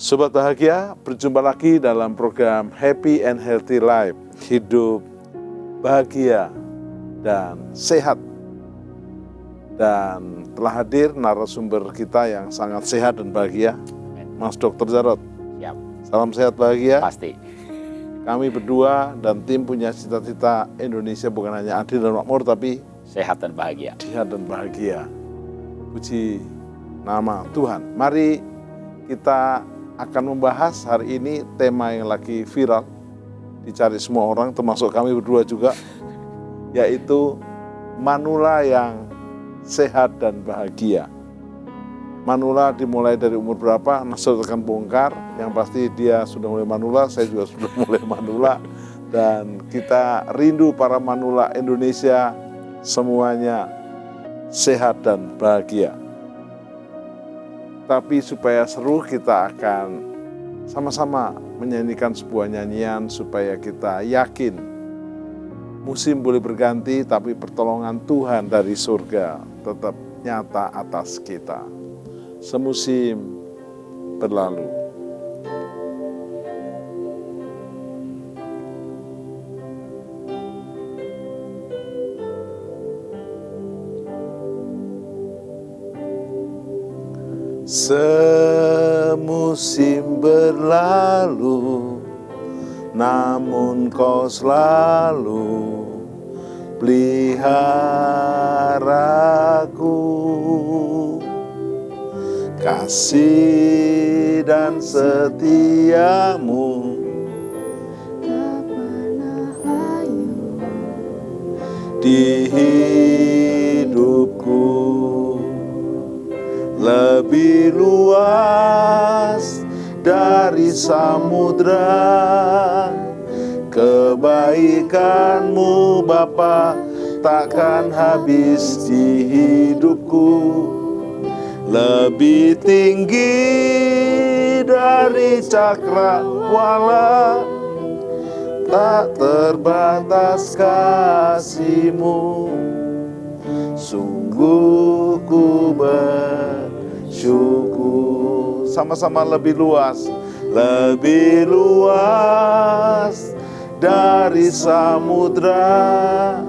Sobat bahagia, berjumpa lagi dalam program Happy and Healthy Life. Hidup bahagia dan sehat. Dan telah hadir narasumber kita yang sangat sehat dan bahagia, Mas Dr. Jarot. Siap. Salam sehat bahagia. Pasti. Kami berdua dan tim punya cita-cita Indonesia bukan hanya adil dan makmur, tapi Sehat dan bahagia. sehat dan bahagia. Puji nama Tuhan. Mari kita akan membahas hari ini tema yang lagi viral, dicari semua orang, termasuk kami berdua juga, yaitu manula yang sehat dan bahagia. Manula dimulai dari umur berapa? Nasr akan bongkar. Yang pasti dia sudah mulai manula, saya juga sudah mulai manula. Dan kita rindu para manula Indonesia semuanya sehat dan bahagia. Tapi supaya seru, kita akan sama-sama menyanyikan sebuah nyanyian supaya kita yakin musim boleh berganti, tapi pertolongan Tuhan dari surga tetap nyata atas kita. Semusim berlalu. Semusim berlalu, namun kau selalu peliharaku. Kasih dan setiamu tak pernah layu di hidupku. Lebih luas dari samudra, kebaikanmu Bapa takkan habis di hidupku. Lebih tinggi dari cakrawala, tak terbatas kasih-Mu. Sungguh ku bersyukur. Sama-sama lebih luas dari samudra.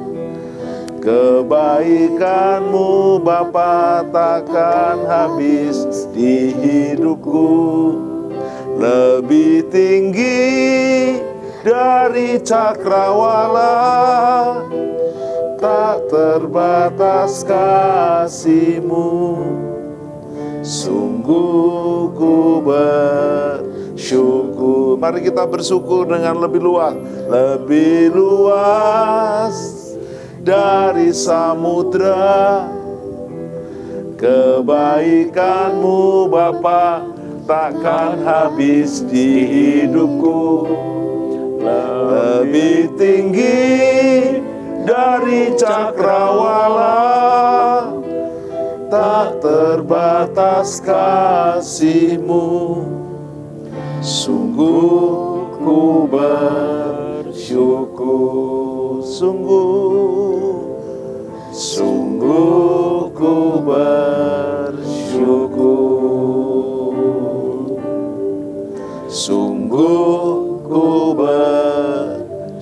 Kebaikanmu Bapa takkan habis di hidupku. Lebih tinggi dari cakrawala, tak terbatas kasih-Mu. Sungguh ku bersyukur. Mari kita bersyukur dengan lebih luas dari samudra. Kebaikanmu Bapa takkan habis di hidupku. Lebih tinggi dari cakrawala, tak terbatas kasih-Mu. Sungguh ku bersyukur. Sungguh ku bersyukur. Sungguh ku bersyukur.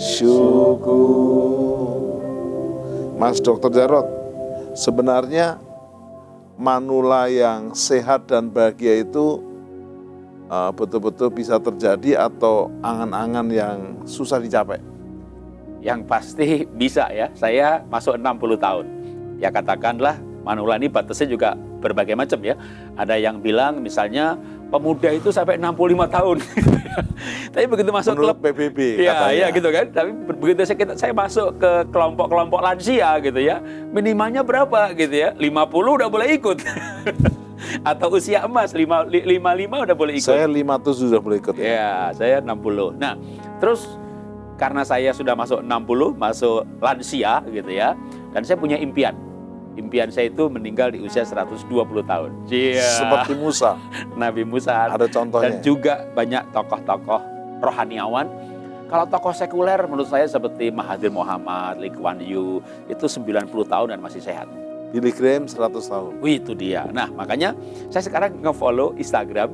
Mas Dr. Jarot, sebenarnya manula yang sehat dan bahagia itu betul-betul bisa terjadi atau angan-angan yang susah dicapai? Yang pasti bisa ya. Saya masuk 60 tahun. Ya katakanlah manula ini batasnya juga berbagai macam ya. Ada yang bilang misalnya pemuda itu sampai 65 tahun. Tapi begitu masuk menurut klub PBB ya, katanya. ya gitu kan. Tapi begitu saya masuk ke kelompok-kelompok lansia gitu ya. Minimalnya berapa gitu ya? 50 udah boleh ikut. Atau usia emas 55 udah boleh ikut. Saya 57 sudah boleh ikut. Ya, saya 60. Nah, terus karena saya sudah masuk 60, masuk lansia gitu ya. Dan saya punya impian. Impian saya itu meninggal di usia 120 tahun. Seperti Musa. Nabi Musa. Ada contohnya. Dan juga banyak tokoh-tokoh rohaniawan. Kalau tokoh sekuler menurut saya seperti Mahathir Mohamad, Lee Kuan Yew, itu 90 tahun dan masih sehat. Billy Graham 100 tahun. Wih, itu dia. Nah, makanya saya sekarang nge-follow Instagram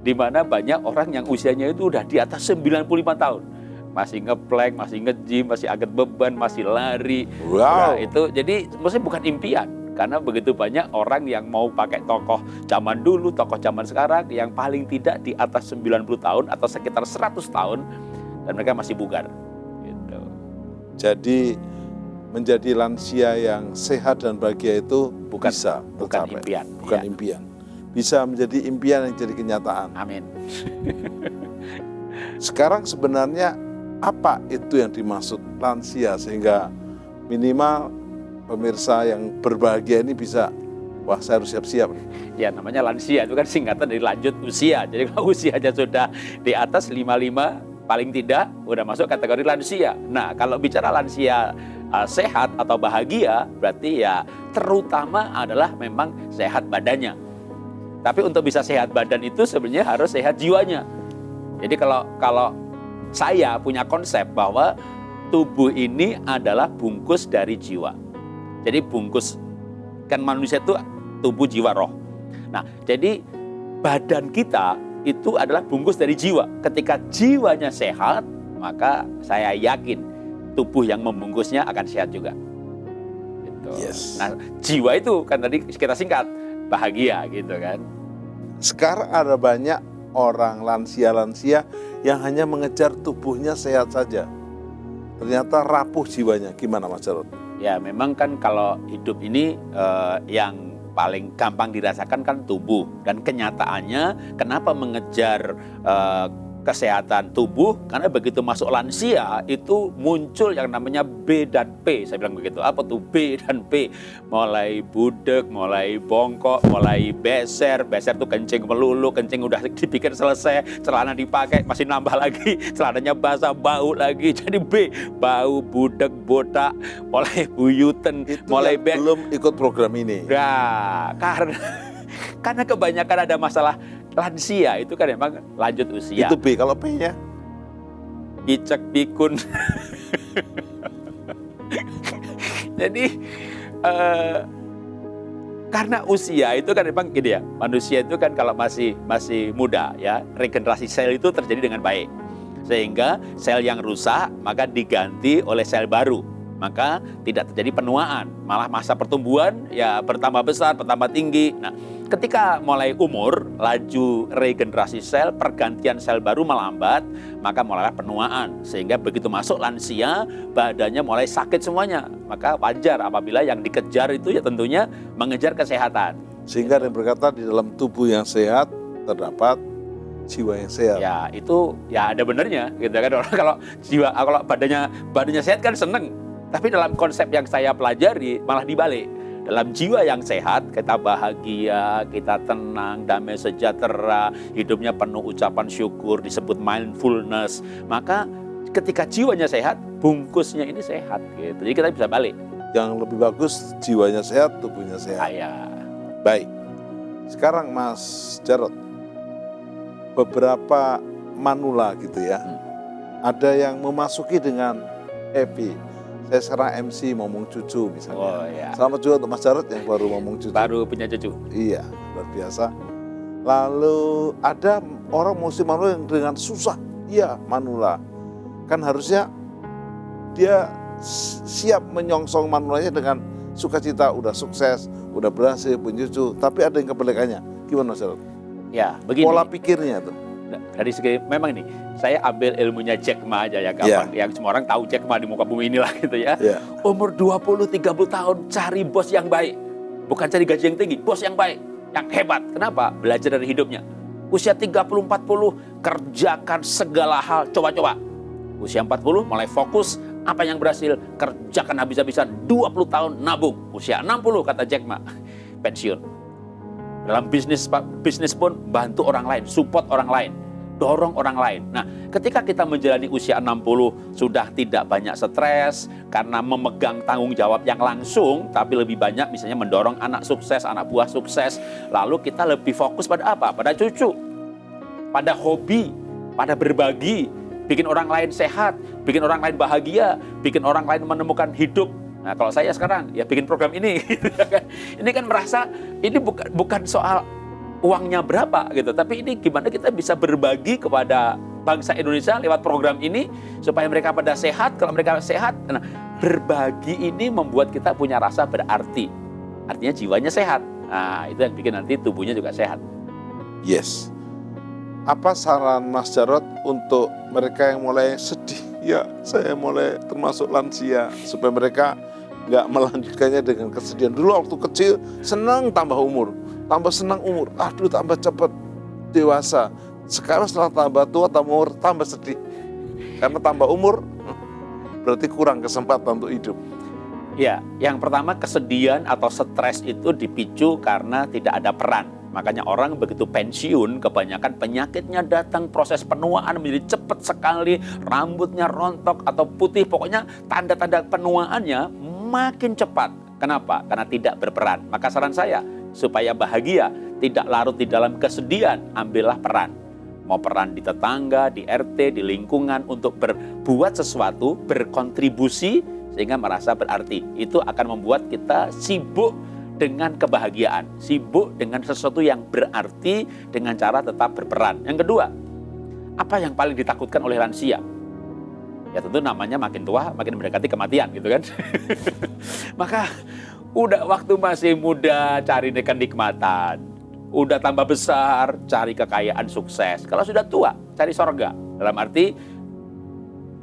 di mana banyak orang yang usianya itu udah di atas 95 tahun. Masih ngeplank, masih nge-gym, masih angkat beban, masih lari. Wow. Nah, itu jadi maksudnya bukan impian. Karena begitu banyak orang yang mau pakai tokoh zaman dulu, tokoh zaman sekarang yang paling tidak di atas 90 tahun atau sekitar 100 tahun dan mereka masih bugar. Gitu. Jadi menjadi lansia yang sehat dan bahagia itu Bukan tercapai. impian. Bukan Ya. impian. Bisa menjadi impian yang jadi kenyataan. Amin. Sekarang sebenarnya apa itu yang dimaksud lansia sehingga minimal pemirsa yang berbahagia ini bisa, wah saya harus siap-siap nih. Ya namanya lansia itu kan singkatan dari lanjut usia. Jadi kalau usianya sudah di atas 55 paling tidak udah masuk kategori lansia. Nah kalau bicara lansia sehat atau bahagia berarti ya terutama adalah memang sehat badannya. Tapi untuk bisa sehat badan itu sebenarnya harus sehat jiwanya. Jadi kalau saya punya konsep bahwa tubuh ini adalah bungkus dari jiwa. Jadi bungkus kan manusia itu tubuh jiwa roh. Nah, jadi badan kita itu adalah bungkus dari jiwa. Ketika jiwanya sehat, maka saya yakin tubuh yang membungkusnya akan sehat juga. Gitu. Yes. Nah, jiwa itu kan tadi kita singkat bahagia gitu kan. Sekarang ada banyak orang lansia-lansia yang hanya mengejar tubuhnya sehat saja. Ternyata rapuh jiwanya. Gimana Mas Jarod? Ya memang kan kalau hidup ini yang paling gampang dirasakan kan tubuh. Dan kenyataannya kenapa mengejar kesehatan tubuh? Karena begitu masuk lansia itu muncul yang namanya B dan P. Saya bilang begitu. Apa tuh B dan P? Mulai budek, mulai bongkok, mulai beser. Beser tuh kencing melulu, kencing udah dibikin selesai, celana dipakai masih nambah lagi, celananya basah, bau lagi. Jadi B, bau, budek, botak, mulai buyuten, Itu mulai yang belum ikut program ini. Nah, karena kebanyakan ada masalah lansia itu kan memang lanjut usia. Itu B, kalau P-nya? Picek pikun. Jadi karena usia itu kan memang gini ya, manusia itu kan kalau masih muda ya, regenerasi sel itu terjadi dengan baik. Sehingga sel yang rusak maka diganti oleh sel baru. Maka tidak terjadi penuaan, malah masa pertumbuhan ya bertambah besar, bertambah tinggi. Nah, ketika mulai umur, laju regenerasi sel, pergantian sel baru melambat, maka mulailah penuaan. Sehingga begitu masuk lansia, badannya mulai sakit semuanya. Maka wajar apabila yang dikejar itu ya tentunya mengejar kesehatan. Sehingga ada yang berkata di dalam tubuh yang sehat terdapat jiwa yang sehat. Ya itu ya ada benernya gitu kan. Orang kalau badannya sehat kan seneng. Tapi dalam konsep yang saya pelajari malah dibalik. Dalam jiwa yang sehat, kita bahagia, kita tenang, damai sejahtera, hidupnya penuh ucapan syukur, disebut mindfulness. Maka ketika jiwanya sehat, bungkusnya ini sehat gitu. Jadi kita bisa balik. Yang lebih bagus jiwanya sehat, tubuhnya sehat. Ya. Baik. Sekarang Mas Jarod, beberapa manula gitu ya. Ada yang memasuki dengan happy. Saya sekarang MC ngomong cucu misalnya. Oh, ya. Selamat juga untuk Mas Jarod yang baru ngomong cucu. Baru punya cucu. Iya, luar biasa. Lalu ada orang musim manula yang dengan susah. Iya, manula. Kan harusnya dia siap menyongsong manulanya dengan sukacita. Udah sukses, udah berhasil, punya cucu. Tapi ada yang kebalikannya. Gimana Mas Jarod? Ya, begini. Pola pikirnya tuh. Dari segi memang ini saya ambil ilmunya Jack Ma aja ya gampang. Yang semua orang tahu Jack Ma di muka bumi inilah gitu ya. Umur 20-30 tahun cari bos yang baik. Bukan cari gaji yang tinggi, bos yang baik, yang hebat. Kenapa? Belajar dari hidupnya. Usia 30-40 kerjakan segala hal, coba-coba. Usia 40 mulai fokus, apa yang berhasil kerjakan habis-habisan. 20 tahun nabung. Usia 60 kata Jack Ma pensiun. Dalam bisnis pun bantu orang lain, support orang lain, dorong orang lain. Nah, ketika kita menjalani usia 60 sudah tidak banyak stres karena memegang tanggung jawab yang langsung, tapi lebih banyak misalnya mendorong anak sukses, anak buah sukses. Lalu kita lebih fokus pada apa? Pada cucu, pada hobi, pada berbagi, bikin orang lain sehat, bikin orang lain bahagia, bikin orang lain menemukan hidup. Nah, kalau saya sekarang ya bikin program ini, gitu kan. Ini kan merasa ini bukan soal uangnya berapa gitu. Tapi ini gimana kita bisa berbagi kepada bangsa Indonesia lewat program ini supaya mereka pada sehat. Kalau mereka sehat, nah, berbagi ini membuat kita punya rasa berarti. Artinya jiwanya sehat. Nah, itu yang bikin nanti tubuhnya juga sehat. Yes. Apa saran Mas Jarod untuk mereka yang mulai sedih? Ya, saya mulai termasuk lansia, supaya mereka nggak melanjutkannya dengan kesedihan. Dulu waktu kecil senang tambah umur, tambah senang umur, aduh tambah cepat dewasa. Sekarang setelah tambah tua, tambah umur, tambah sedih. Karena tambah umur berarti kurang kesempatan untuk hidup. Ya, yang pertama kesedihan atau stres itu dipicu karena tidak ada peran. Makanya orang begitu pensiun, kebanyakan penyakitnya datang, proses penuaan menjadi cepat sekali, rambutnya rontok atau putih, pokoknya tanda-tanda penuaannya makin cepat. Kenapa? Karena tidak berperan. Maka saran saya, supaya bahagia, tidak larut di dalam kesedihan, ambillah peran. Mau peran di tetangga, di RT, di lingkungan, untuk berbuat sesuatu, berkontribusi, sehingga merasa berarti. Itu akan membuat kita sibuk dengan kebahagiaan, sibuk dengan sesuatu yang berarti dengan cara tetap berperan. Yang kedua, apa yang paling ditakutkan oleh lansia? Ya tentu namanya makin tua, makin mendekati kematian gitu kan. Maka udah waktu masih muda cari kenikmatan, udah tambah besar cari kekayaan sukses. Kalau sudah tua cari sorga. Dalam arti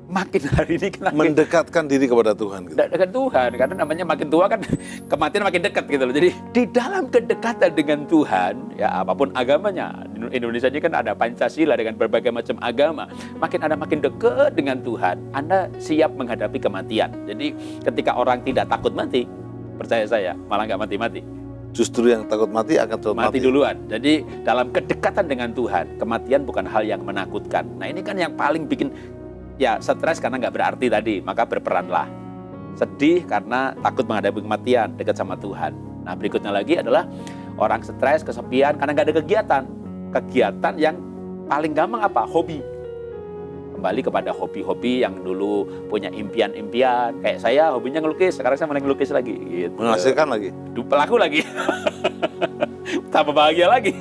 makin hari ini kita Mendekatkan diri kepada Tuhan. Gitu. Dekat Tuhan, karena namanya makin tua kan kematian makin dekat gitu loh. Jadi di dalam kedekatan dengan Tuhan, ya apapun agamanya, di Indonesia ini kan ada Pancasila dengan berbagai macam agama. Makin dekat dengan Tuhan, Anda siap menghadapi kematian. Jadi ketika orang tidak takut mati, percaya saya, malah nggak mati-mati. Justru yang takut mati akan takut mati duluan. Jadi dalam kedekatan dengan Tuhan, kematian bukan hal yang menakutkan. Nah ini kan yang paling bikin ya stres karena nggak berarti tadi, maka berperanlah. Sedih karena takut menghadapi kematian, dekat sama Tuhan. Nah berikutnya lagi adalah orang stres, kesepian karena nggak ada kegiatan. Kegiatan yang paling gampang apa? Hobi. Kembali kepada hobi-hobi yang dulu punya impian-impian. Kayak saya hobinya ngelukis, sekarang saya mulai ngelukis lagi. Gitu. Menghasilkan lagi. Pelaku lagi. Tambah bahagia lagi.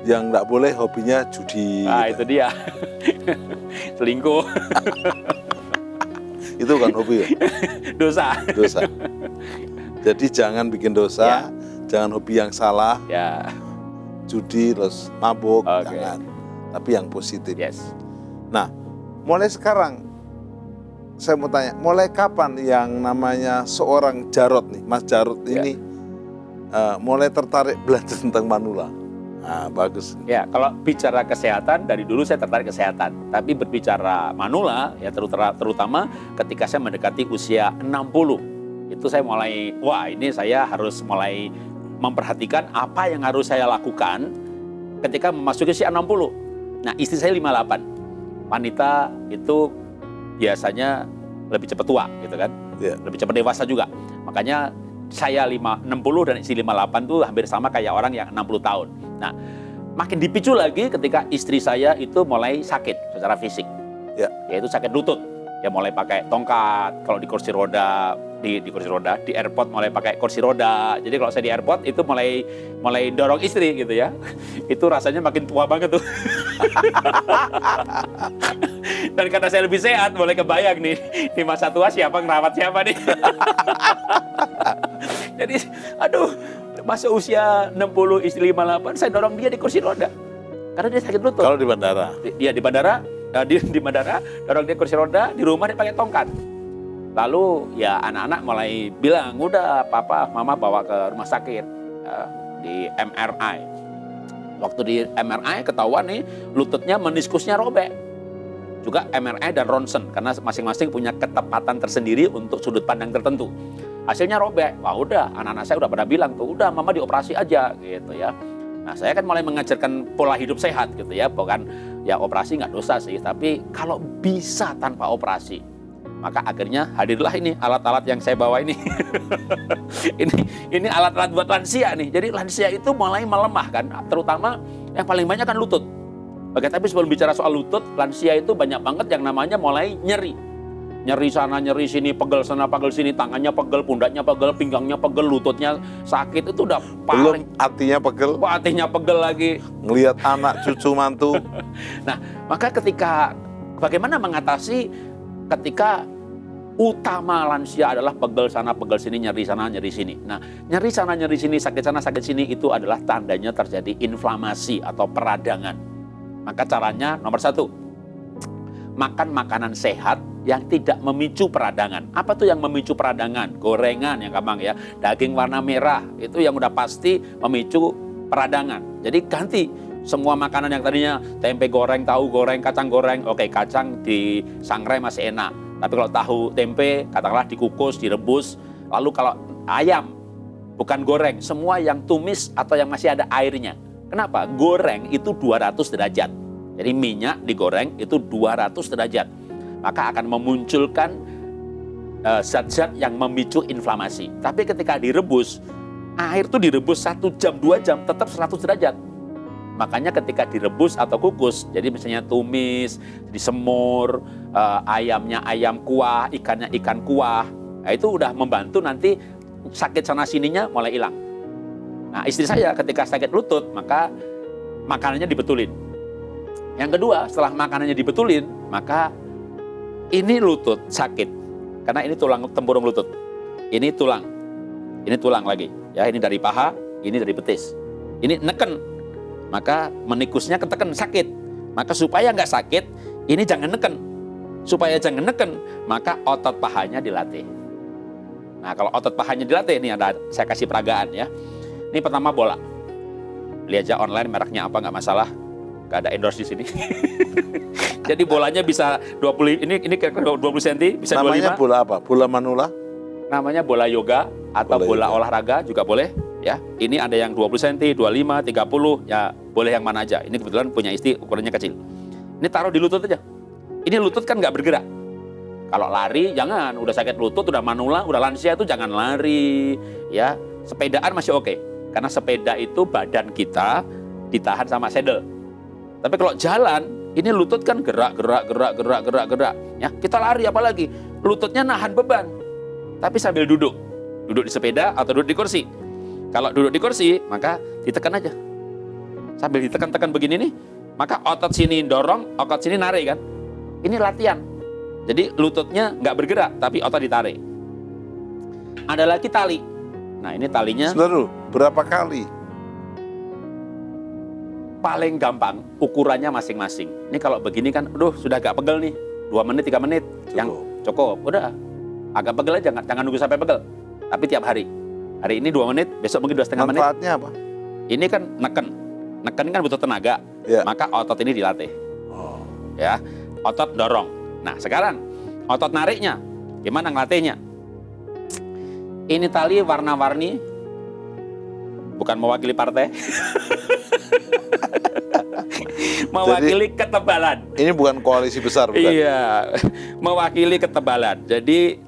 Yang nggak boleh hobinya judi. Nah gitu. itu dia. Selingkuh. Itu bukan hobi ya? Dosa. Jadi jangan bikin dosa, Ya. jangan hobi yang salah, Ya. judi, terus mabuk, Oke. jangan. Tapi yang positif. Yes. Nah, mulai sekarang, saya mau tanya, mulai kapan yang namanya seorang Jarod nih, Mas Jarod ini mulai tertarik belajar tentang manula? Nah, bagus. Ya, kalau bicara kesehatan, dari dulu saya tertarik kesehatan. Tapi berbicara manula, ya terutama ketika saya mendekati usia 60. Itu saya mulai, wah ini saya harus mulai memperhatikan apa yang harus saya lakukan ketika memasuki usia 60. Nah, istri saya 58. Wanita itu biasanya lebih cepat tua, gitu kan. Ya. Lebih cepat dewasa juga. Makanya saya 60 dan istri 58 tuh hampir sama kayak orang yang 60 tahun. Nah, makin dipicu lagi ketika istri saya itu mulai sakit secara fisik. Ya. Yaitu sakit lutut. Ya mulai pakai tongkat, kalau di kursi roda, di kursi roda, di airport mulai pakai kursi roda. Jadi kalau saya di airport itu mulai dorong istri gitu ya. Itu rasanya makin tua banget tuh. Dan karena saya lebih sehat, mulai kebayang nih, di masa tua siapa ngerawat siapa nih. Jadi, aduh, masa usia 60, istri 58, saya dorong dia di kursi roda. Karena dia sakit lutut. Kalau di bandara? Dia di bandara, di bandara, dorong dia kursi roda, di rumah dia pakai tongkat. Lalu ya anak-anak mulai bilang, udah papa, mama bawa ke rumah sakit, di MRI. Waktu di MRI ketahuan nih, lututnya meniskusnya robek. Juga MRI dan ronsen, karena masing-masing punya ketepatan tersendiri untuk sudut pandang tertentu. Hasilnya robek. Wah udah, anak-anak saya udah pada bilang tuh, udah mama dioperasi aja gitu ya. Nah saya kan mulai mengajarkan pola hidup sehat gitu ya. Bukan ya operasi nggak dosa sih, tapi kalau bisa tanpa operasi. Maka akhirnya hadirlah ini alat-alat yang saya bawa ini. ini alat-alat buat lansia nih. Jadi lansia itu mulai melemah kan, terutama yang paling banyak kan lutut. Oke, tapi sebelum bicara soal lutut, lansia itu banyak banget yang namanya mulai nyeri. nyeri sana, nyeri sini, pegel sana, pegel sini, tangannya pegel, pundaknya pegel, pinggangnya pegel, lututnya sakit, itu udah Belum paling. hatinya pegel, Hatinya pegel lagi. ngelihat anak, cucu, mantu. Nah, maka bagaimana mengatasi ketika utama lansia adalah pegel sana, pegel sini, nyeri sana, nyeri sini. Nah, nyeri sana, nyeri sini, sakit sana, sakit sini, itu adalah tandanya terjadi inflamasi atau peradangan. Maka caranya nomor 1, makan makanan sehat yang tidak memicu peradangan. Apa tuh yang memicu peradangan? Gorengan yang gampang ya, daging warna merah, itu yang udah pasti memicu peradangan. Jadi ganti semua makanan yang tadinya tempe goreng, tahu goreng, kacang goreng. Oke, kacang disangrai masih enak. Tapi kalau tahu tempe, katakanlah dikukus, direbus. Lalu kalau ayam, bukan goreng, semua yang tumis atau yang masih ada airnya. Kenapa? Goreng itu 200 derajat. Jadi minyak digoreng itu 200 derajat. Maka akan memunculkan zat-zat yang memicu inflamasi. Tapi ketika direbus, air itu direbus 1 jam, 2 jam, tetap 100 derajat. Makanya ketika direbus atau kukus, jadi misalnya tumis, disemur, ayamnya ayam kuah, ikannya ikan kuah, nah itu udah membantu nanti sakit sana sininya mulai hilang. Nah, istri saya ketika sakit lutut, maka makanannya dibetulin. Yang kedua, setelah makanannya dibetulin, maka ini lutut sakit, karena ini tulang tempurung lutut, ini tulang lagi, ya ini dari paha, ini dari betis, ini neken. Maka menikusnya ketekan sakit. Maka supaya nggak sakit, ini jangan neken. Supaya jangan neken, maka otot pahanya dilatih. Nah, kalau otot pahanya dilatih, ini ada saya kasih peragaan ya. Ini pertama bola. Beli aja online, mereknya apa nggak masalah. Nggak ada endorse di sini. Jadi bolanya bisa 20, ini kira 20 cm, bisa 25. Namanya bola apa? Bola manula? Namanya bola yoga atau bola olahraga juga boleh. Ya, ini ada yang 20 cm, 25, 30, ya boleh yang mana aja. Ini kebetulan punya istri, ukurannya kecil. Ini taruh di lutut aja. Ini lutut kan nggak bergerak. Kalau lari jangan, udah sakit lutut, udah manula, udah lansia itu jangan lari. Ya, sepedaan masih oke. Karena sepeda itu badan kita ditahan sama sedel. Tapi kalau jalan, ini lutut kan gerak. Ya, kita lari apalagi, lututnya nahan beban. Tapi sambil duduk di sepeda atau duduk di kursi. Kalau duduk di kursi, maka ditekan aja. Sambil ditekan-tekan begini nih, maka otot sini dorong, otot sini narik kan. Ini latihan. Jadi lututnya nggak bergerak, tapi otot ditarik. Ada lagi tali. Nah, ini talinya. Sebentar dulu, berapa kali? Paling gampang, ukurannya masing-masing. Ini kalau begini kan, aduh sudah agak pegel nih. 2 menit, 3 menit. Cukup. Yang cukup, udah. Agak pegel aja, jangan nunggu sampai pegel. Tapi tiap hari. Hari ini 2 menit, besok mungkin 2,5 menit. Manfaatnya apa? Ini kan neken. Neken kan butuh tenaga. Ya. Maka otot ini dilatih. Oh. Ya, otot dorong. Nah, sekarang otot nariknya. Gimana ngelatihnya? Ini tali warna-warni. Bukan mewakili partai. Mewakili ketebalan. Ini bukan koalisi besar, bukan? Iya, mewakili ketebalan. Jadi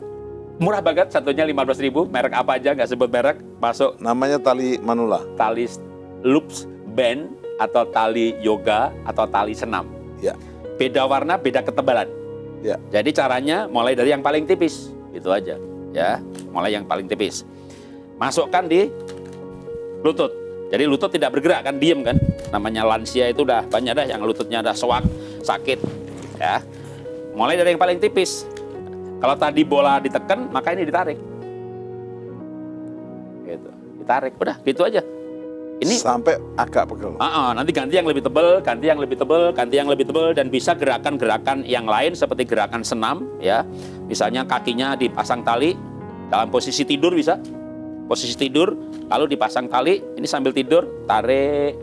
murah banget, satunya 15.000, merek apa aja, nggak sebut merek, masuk. Namanya tali manula. Tali loops band atau tali yoga atau tali senam. Ya. Beda warna, beda ketebalan. Ya. Jadi caranya mulai dari yang paling tipis, itu aja. Ya, mulai yang paling tipis. Masukkan di lutut. Jadi lutut tidak bergerak kan, diem kan. Namanya lansia itu udah banyak dah yang lututnya udah sewak, sakit. Ya. Mulai dari yang paling tipis. Kalau tadi bola ditekan, maka ini ditarik. Gitu. Ditarik, udah gitu aja. Ini sampai agak pegel. Nanti ganti yang lebih tebal, ganti yang lebih tebal, ganti yang lebih tebal, dan bisa gerakan-gerakan yang lain seperti gerakan senam, ya. Misalnya kakinya dipasang tali dalam posisi tidur bisa. Posisi tidur, lalu dipasang tali, ini sambil tidur, tarik,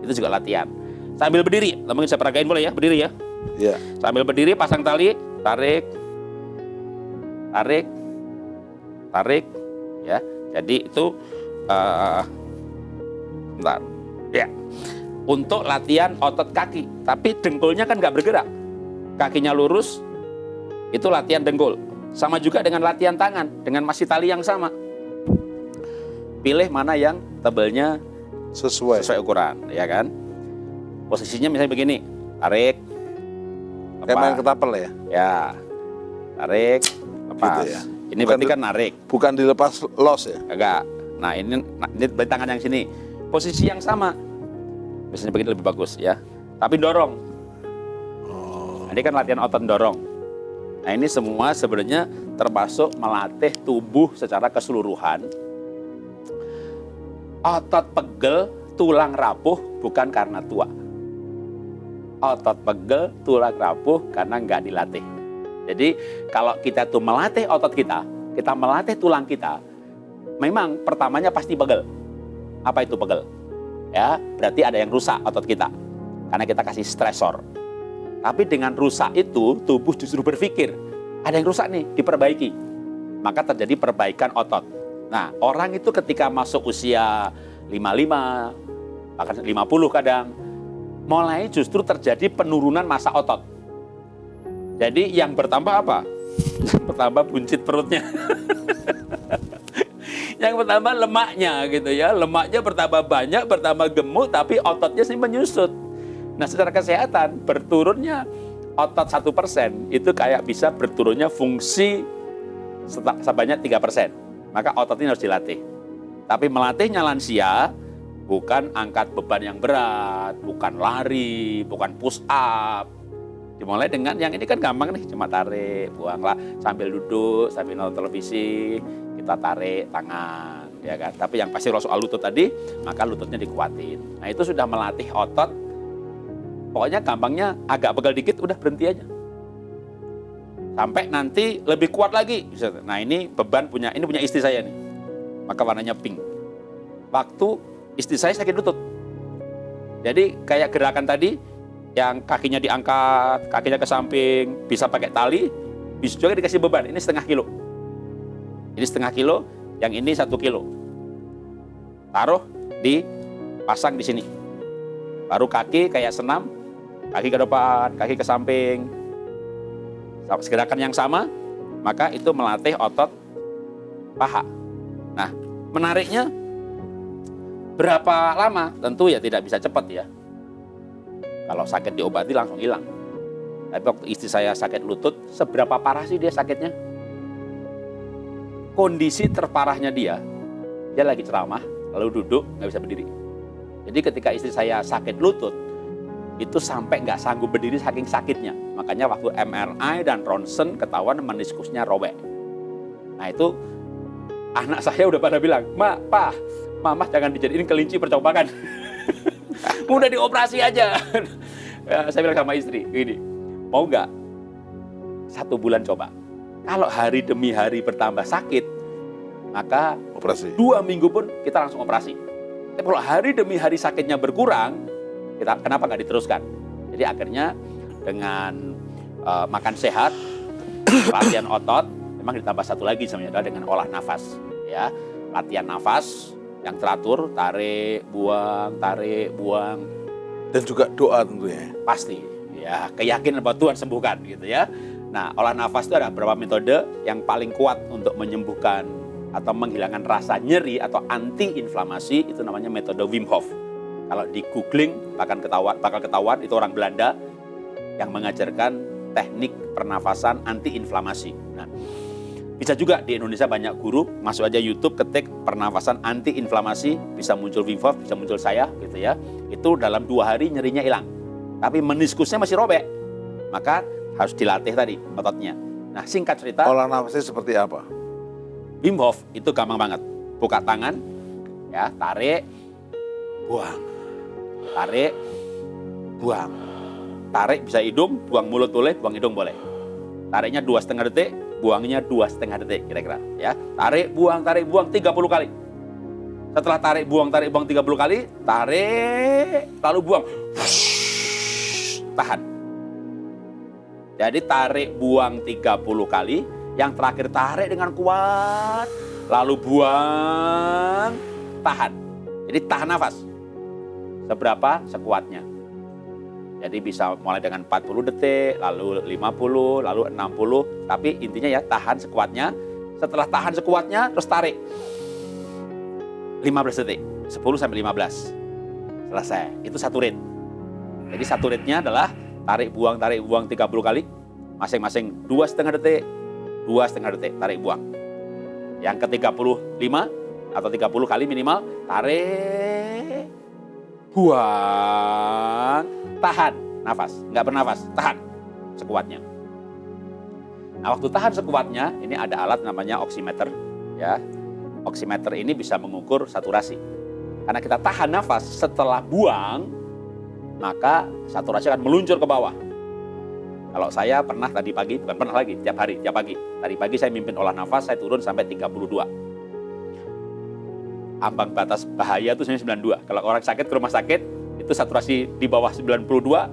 itu juga latihan. Sambil berdiri, mungkin saya peragain boleh ya, berdiri ya. Ya. Sambil berdiri, pasang tali, tarik, ya. Jadi itu, bentar, ya. Untuk latihan otot kaki, tapi dengkulnya kan nggak bergerak, kakinya lurus, itu latihan dengkul. Sama juga dengan latihan tangan, dengan masih tali yang sama. Pilih mana yang tebelnya sesuai ukuran, ya kan? Posisinya misalnya begini, tarik, Kayak main ketapel ya? Ya, tarik, lepas. Gitu ya? Ini berarti kan narik. Bukan dilepas los ya? Agak. Nah ini berarti tangan yang sini. Posisi yang sama. Biasanya begini lebih bagus ya. Tapi dorong. Nah, ini kan latihan otot dorong. Nah ini semua sebenarnya termasuk melatih tubuh secara keseluruhan. Otot pegel, tulang rapuh bukan karena tua. Otot pegel, tulang rapuh karena nggak dilatih. Jadi kalau kita tuh melatih otot kita melatih tulang kita, memang pertamanya pasti pegel. Apa itu pegel? Ya, berarti ada yang rusak otot kita. Karena kita kasih stresor. Tapi dengan rusak itu, tubuh justru berpikir, ada yang rusak nih, diperbaiki. Maka terjadi perbaikan otot. Nah, orang itu ketika masuk usia 55, bahkan 50 kadang, mulai justru terjadi penurunan massa otot. Jadi yang bertambah apa? Bertambah buncit perutnya. Yang pertama lemaknya gitu ya. Lemaknya bertambah banyak, bertambah gemuk, tapi ototnya sih menyusut. Nah secara kesehatan berturunnya otot 1% itu kayak bisa berturunnya fungsi sebanyak 3%. Maka otot ini harus dilatih. Tapi melatihnya lansia bukan angkat beban yang berat, bukan lari, bukan push up. Dimulai dengan yang ini kan gampang nih, cuma tarik, buanglah sambil duduk, sambil nonton televisi, kita tarik tangan, ya kan. Tapi yang pasti kalau soal lutut tadi, maka lututnya dikuatin. Nah itu sudah melatih otot. Pokoknya gampangnya agak pegel dikit, udah berhenti aja. Sampai nanti lebih kuat lagi. Nah ini beban punya istri saya nih, maka warnanya pink. Waktu istri saya sakit lutut. Jadi kayak gerakan tadi, yang kakinya diangkat, kakinya ke samping, bisa pakai tali, bisa juga dikasih beban. Ini setengah kilo. Ini setengah kilo, yang ini 1 kilo. Taruh pasang di sini. Baru kaki kayak senam, kaki ke depan, kaki ke samping. Gerakan yang sama, maka itu melatih otot paha. Nah, menariknya berapa lama? Tentu ya tidak bisa cepat ya. Kalau sakit diobati langsung hilang. Tapi waktu istri saya sakit lutut, seberapa parah sih dia sakitnya? Kondisi terparahnya dia lagi ceramah, lalu duduk, nggak bisa berdiri. Jadi ketika istri saya sakit lutut, itu sampai nggak sanggup berdiri saking sakitnya. Makanya waktu MRI dan ronsen ketahuan meniskusnya robek. Nah itu anak saya udah pada bilang, Pak, Mama jangan dijadiin kelinci percobakan. Udah dioperasi aja. Ya, saya bilang sama istri, gini, mau nggak 1 bulan coba? Kalau hari demi hari bertambah sakit, maka Operasi. 2 minggu pun kita langsung operasi. Tapi kalau hari demi hari sakitnya berkurang, kenapa nggak diteruskan? Jadi akhirnya dengan makan sehat, latihan otot, memang ditambah satu lagi sebenarnya dengan olah nafas. Ya, latihan nafas yang teratur, tarik, buang, Dan juga doa tentunya. pasti, ya keyakinan bahwa Tuhan sembuhkan gitu ya. Nah, olah nafas itu ada beberapa metode yang paling kuat untuk menyembuhkan atau menghilangkan rasa nyeri atau anti-inflamasi, itu namanya metode Wim Hof. Kalau di googling bakal ketahuan itu orang Belanda yang mengajarkan teknik pernafasan anti-inflamasi. Nah, bisa juga di Indonesia banyak guru, masuk aja YouTube, ketik pernafasan anti-inflamasi, bisa muncul Wim Hof, bisa muncul saya gitu ya. Itu dalam 2 hari nyerinya hilang. Tapi meniskusnya masih robek. Maka harus dilatih tadi ototnya. Nah, singkat cerita, Olah nafasnya seperti apa? Wim Hof itu gampang banget. Buka tangan, ya, tarik, buang. Tarik, buang. Tarik bisa hidung, buang mulut boleh, buang hidung boleh. Tariknya 2,5 detik, buangnya 2,5 detik kira-kira. Ya, tarik, buang 30 kali. Setelah tarik, buang 30 kali, tarik, lalu buang. Tahan. Jadi tarik, buang 30 kali, yang terakhir tarik dengan kuat, lalu buang, tahan. Jadi tahan nafas. Seberapa? Sekuatnya. Jadi bisa mulai dengan 40 detik, lalu 50, lalu 60. Tapi intinya ya tahan sekuatnya. Setelah tahan sekuatnya, terus tarik. 15 detik, 10 sampai 15. Selesai. Itu satu rit. Jadi satu ritnya adalah tarik buang 30 kali, masing-masing 2,5 detik, 2,5 detik, tarik buang. Yang ke-35 atau 30 kali minimal, tarik, buang, tahan, nafas, nggak bernafas, tahan sekuatnya. Nah, waktu tahan sekuatnya, ini ada alat namanya oximeter, ya. Oximeter ini bisa mengukur saturasi. Karena kita tahan nafas setelah buang, maka saturasi akan meluncur ke bawah. Kalau saya pernah tadi pagi, bukan pernah lagi, tiap hari, tiap pagi. Tadi pagi saya mimpin olah nafas, saya turun sampai 32. Ambang batas bahaya itu sebenarnya 92. Kalau orang sakit ke rumah sakit, itu saturasi di bawah 92,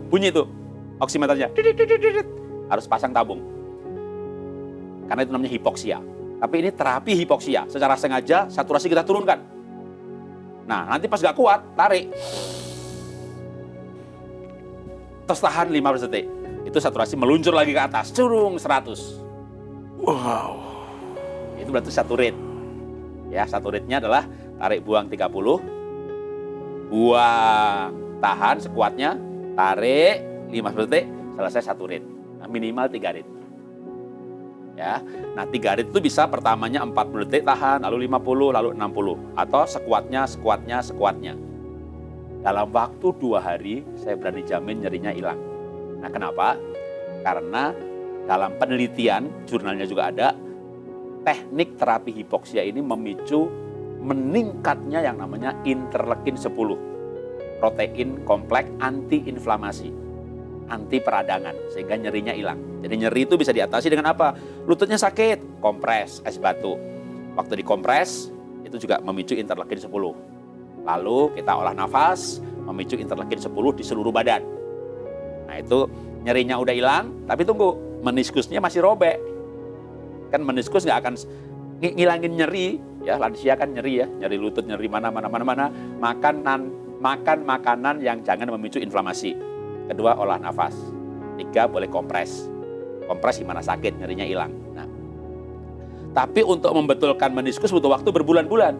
bunyi itu oximeternya. Harus pasang tabung. Karena itu namanya hipoksia. Tapi ini terapi hipoksia. Secara sengaja saturasi kita turunkan. Nah, nanti pas gak kuat, tarik. Terus tahan 15 detik. Itu saturasi meluncur lagi ke atas. Curung 100. Wow. Itu berarti satu rate. Ya, satu rate-nya adalah tarik buang 30. Buang, tahan sekuatnya. Tarik 15 detik, selesai satu rate. Nah, minimal 3 rate. Ya, nah 3 rate itu bisa pertamanya 40 detik tahan, lalu 50, lalu 60. Atau sekuatnya. Dalam waktu 2 hari, saya berani jamin nyerinya hilang. Nah, kenapa? Karena dalam penelitian, jurnalnya juga ada, teknik terapi hipoksia ini memicu meningkatnya yang namanya interleukin 10. Protein kompleks anti-inflamasi, anti peradangan, sehingga nyerinya hilang. Jadi nyeri itu bisa diatasi dengan apa? Lututnya sakit, kompres es batu. Waktu dikompres, itu juga memicu interleukin 10. Lalu kita olah nafas, memicu interleukin 10 di seluruh badan. Nah itu nyerinya udah hilang, tapi tunggu, meniskusnya masih robek. Kan meniskus nggak akan ngilangin nyeri, ya lansia kan nyeri ya, nyeri lutut, nyeri mana. Makan makanan yang jangan memicu inflamasi. Kedua, olah nafas. 3, boleh kompres. Kompres gimana sakit, nyerinya hilang. Nah, tapi untuk membetulkan meniskus butuh waktu berbulan-bulan.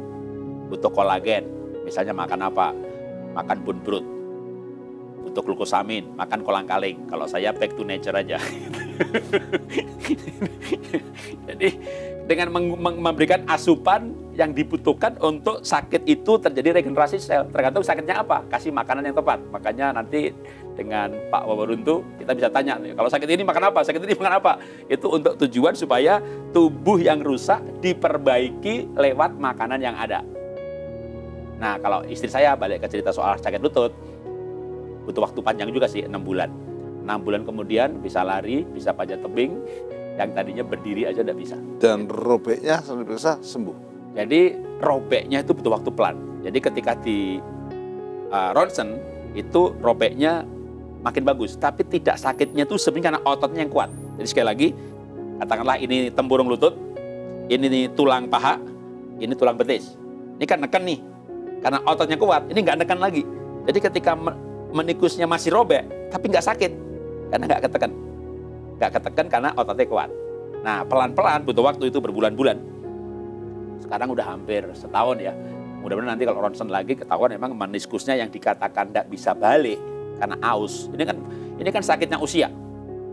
Butuh kolagen. Misalnya makan apa? Makan bone broth. Butuh glukosamin, makan kolang-kaling. Kalau saya back to nature aja. Jadi dengan memberikan asupan yang dibutuhkan untuk sakit itu terjadi regenerasi sel. Tergantung sakitnya apa, kasih makanan yang tepat. Makanya nanti dengan Pak Wawaruntu kita bisa tanya, kalau sakit ini makan apa, sakit ini makan apa. Itu untuk tujuan supaya tubuh yang rusak diperbaiki lewat makanan yang ada. Nah, kalau istri saya balik ke cerita soal sakit lutut, butuh waktu panjang juga sih, 6 bulan. 6 bulan kemudian bisa lari, bisa panjat tebing, yang tadinya berdiri aja udah bisa. Dan robeknya bisa sembuh. Jadi robeknya itu butuh waktu pelan. Jadi ketika di ronsen itu robeknya makin bagus, tapi tidak sakitnya itu sebenarnya karena ototnya yang kuat. Jadi sekali lagi, katakanlah ini tempurung lutut, ini tulang paha, ini tulang betis. Ini kan neken nih, karena ototnya kuat, ini nggak neken lagi. Jadi ketika menikusnya masih robek, tapi nggak sakit, karena nggak ketekan. Nggak ketekan karena ototnya kuat. Nah, pelan-pelan butuh waktu itu berbulan-bulan. Sekarang udah hampir setahun ya. Mudah-mudahan nanti kalau ronsen lagi ketahuan memang meniskusnya yang dikatakan tidak bisa balik karena aus. Ini kan sakitnya usia.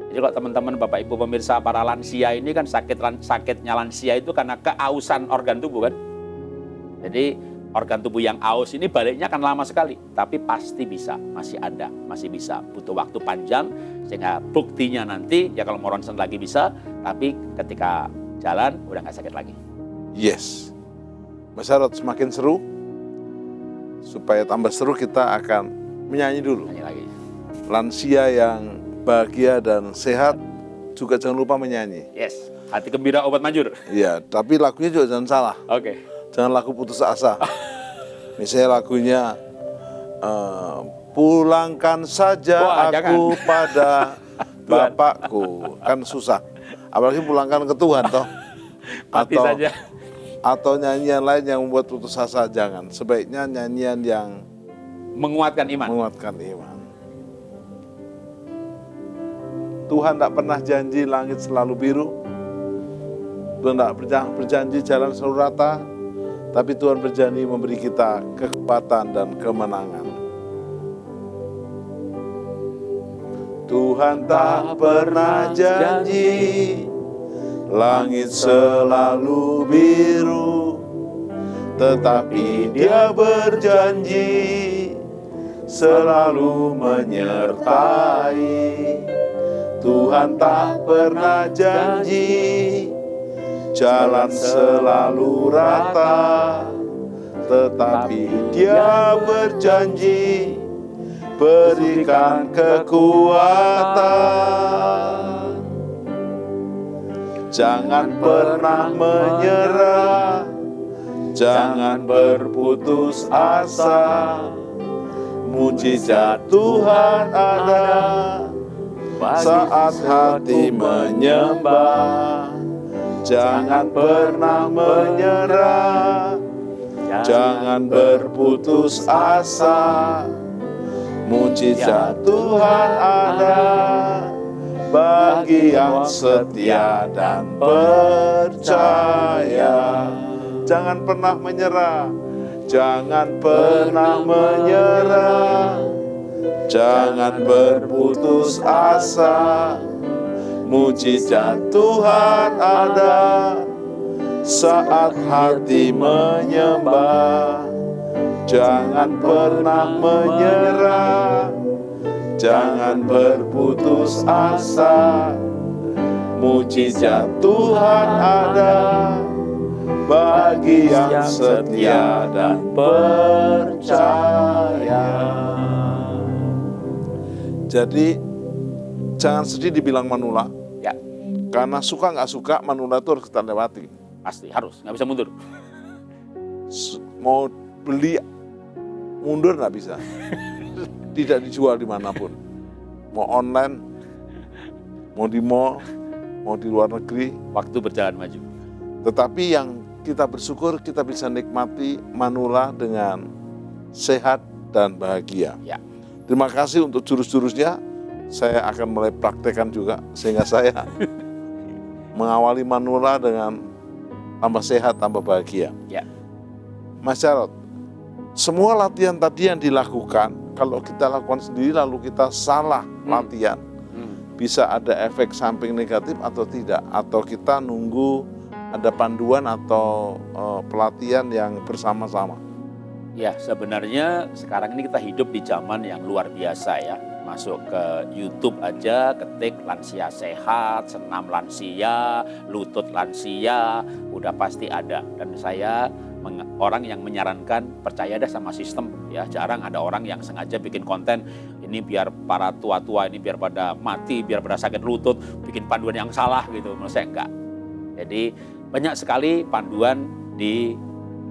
Jadi kalau teman-teman Bapak Ibu pemirsa para lansia ini kan sakitnya lansia itu karena keausan organ tubuh kan. Jadi organ tubuh yang aus ini baliknya akan lama sekali, tapi pasti bisa, masih ada, masih bisa. Butuh waktu panjang sehingga buktinya nanti ya kalau mau ronsen lagi bisa, tapi ketika jalan udah nggak sakit lagi. Yes. Mas Jarod, semakin seru. Supaya tambah seru kita akan menyanyi dulu. Nyanyi lagi. Lansia yang bahagia dan sehat juga jangan lupa menyanyi. Yes, hati gembira obat manjur. Iya, tapi lagunya juga jangan salah. Oke. Jangan lagu putus asa. Misalnya lagunya pulangkan saja aku pada Bapakku. Kan susah. Apalagi pulangkan ke Tuhan toh. Mati saja. Atau nyanyian lain yang membuat putus asa, jangan. Sebaiknya nyanyian yang menguatkan iman. Menguatkan iman. Tuhan tidak pernah janji langit selalu biru. Tuhan tidak berjanji jalan selalu rata. Tapi Tuhan berjanji memberi kita kekuatan dan kemenangan. Tuhan tak pernah janji langit selalu biru, tetapi Dia berjanji selalu menyertai. Tuhan tak pernah janji jalan selalu rata, tetapi Dia berjanji berikan kekuatan. Jangan pernah menyerah, jangan berputus asa. Mujizat Tuhan ada saat hati menyembah. Jangan pernah menyerah, jangan berputus asa. Mujizat Tuhan ada bagi yang setia dan percaya. Jangan pernah menyerah, jangan pernah menyerah, jangan berputus asa. Mujizat Tuhan ada saat hati menyembah. Jangan pernah menyerah, jangan berputus asa. Mujizat Tuhan ada bagi yang setia dan percaya. Jadi jangan sedih dibilang manula. Ya, Karena suka nggak suka manula itu harus kita lewati. pasti harus, nggak bisa mundur. Mau beli mundur nggak bisa. Tidak dijual dimanapun. Mau online, mau di mall, mau di luar negeri. Waktu berjalan maju. Tetapi yang kita bersyukur kita bisa nikmati manula dengan sehat dan bahagia. Ya. Terima kasih untuk jurus-jurusnya. Saya akan mulai praktekkan juga sehingga saya mengawali manula dengan tambah sehat, tambah bahagia. Ya. Mas Jarod, semua latihan tadi yang dilakukan, kalau kita lakukan sendiri lalu kita salah latihan, bisa ada efek samping negatif atau tidak, atau kita nunggu ada panduan atau pelatihan yang bersama-sama. Ya, sebenarnya sekarang ini kita hidup di zaman yang luar biasa ya. Masuk ke YouTube aja, ketik lansia sehat, senam lansia, lutut lansia, udah pasti ada. Dan saya orang yang menyarankan percaya dah sama sistem ya. Jarang ada orang yang sengaja bikin konten ini biar para tua-tua ini biar pada mati, biar pada sakit lutut, bikin panduan yang salah gitu. Menurut saya enggak. Jadi banyak sekali panduan di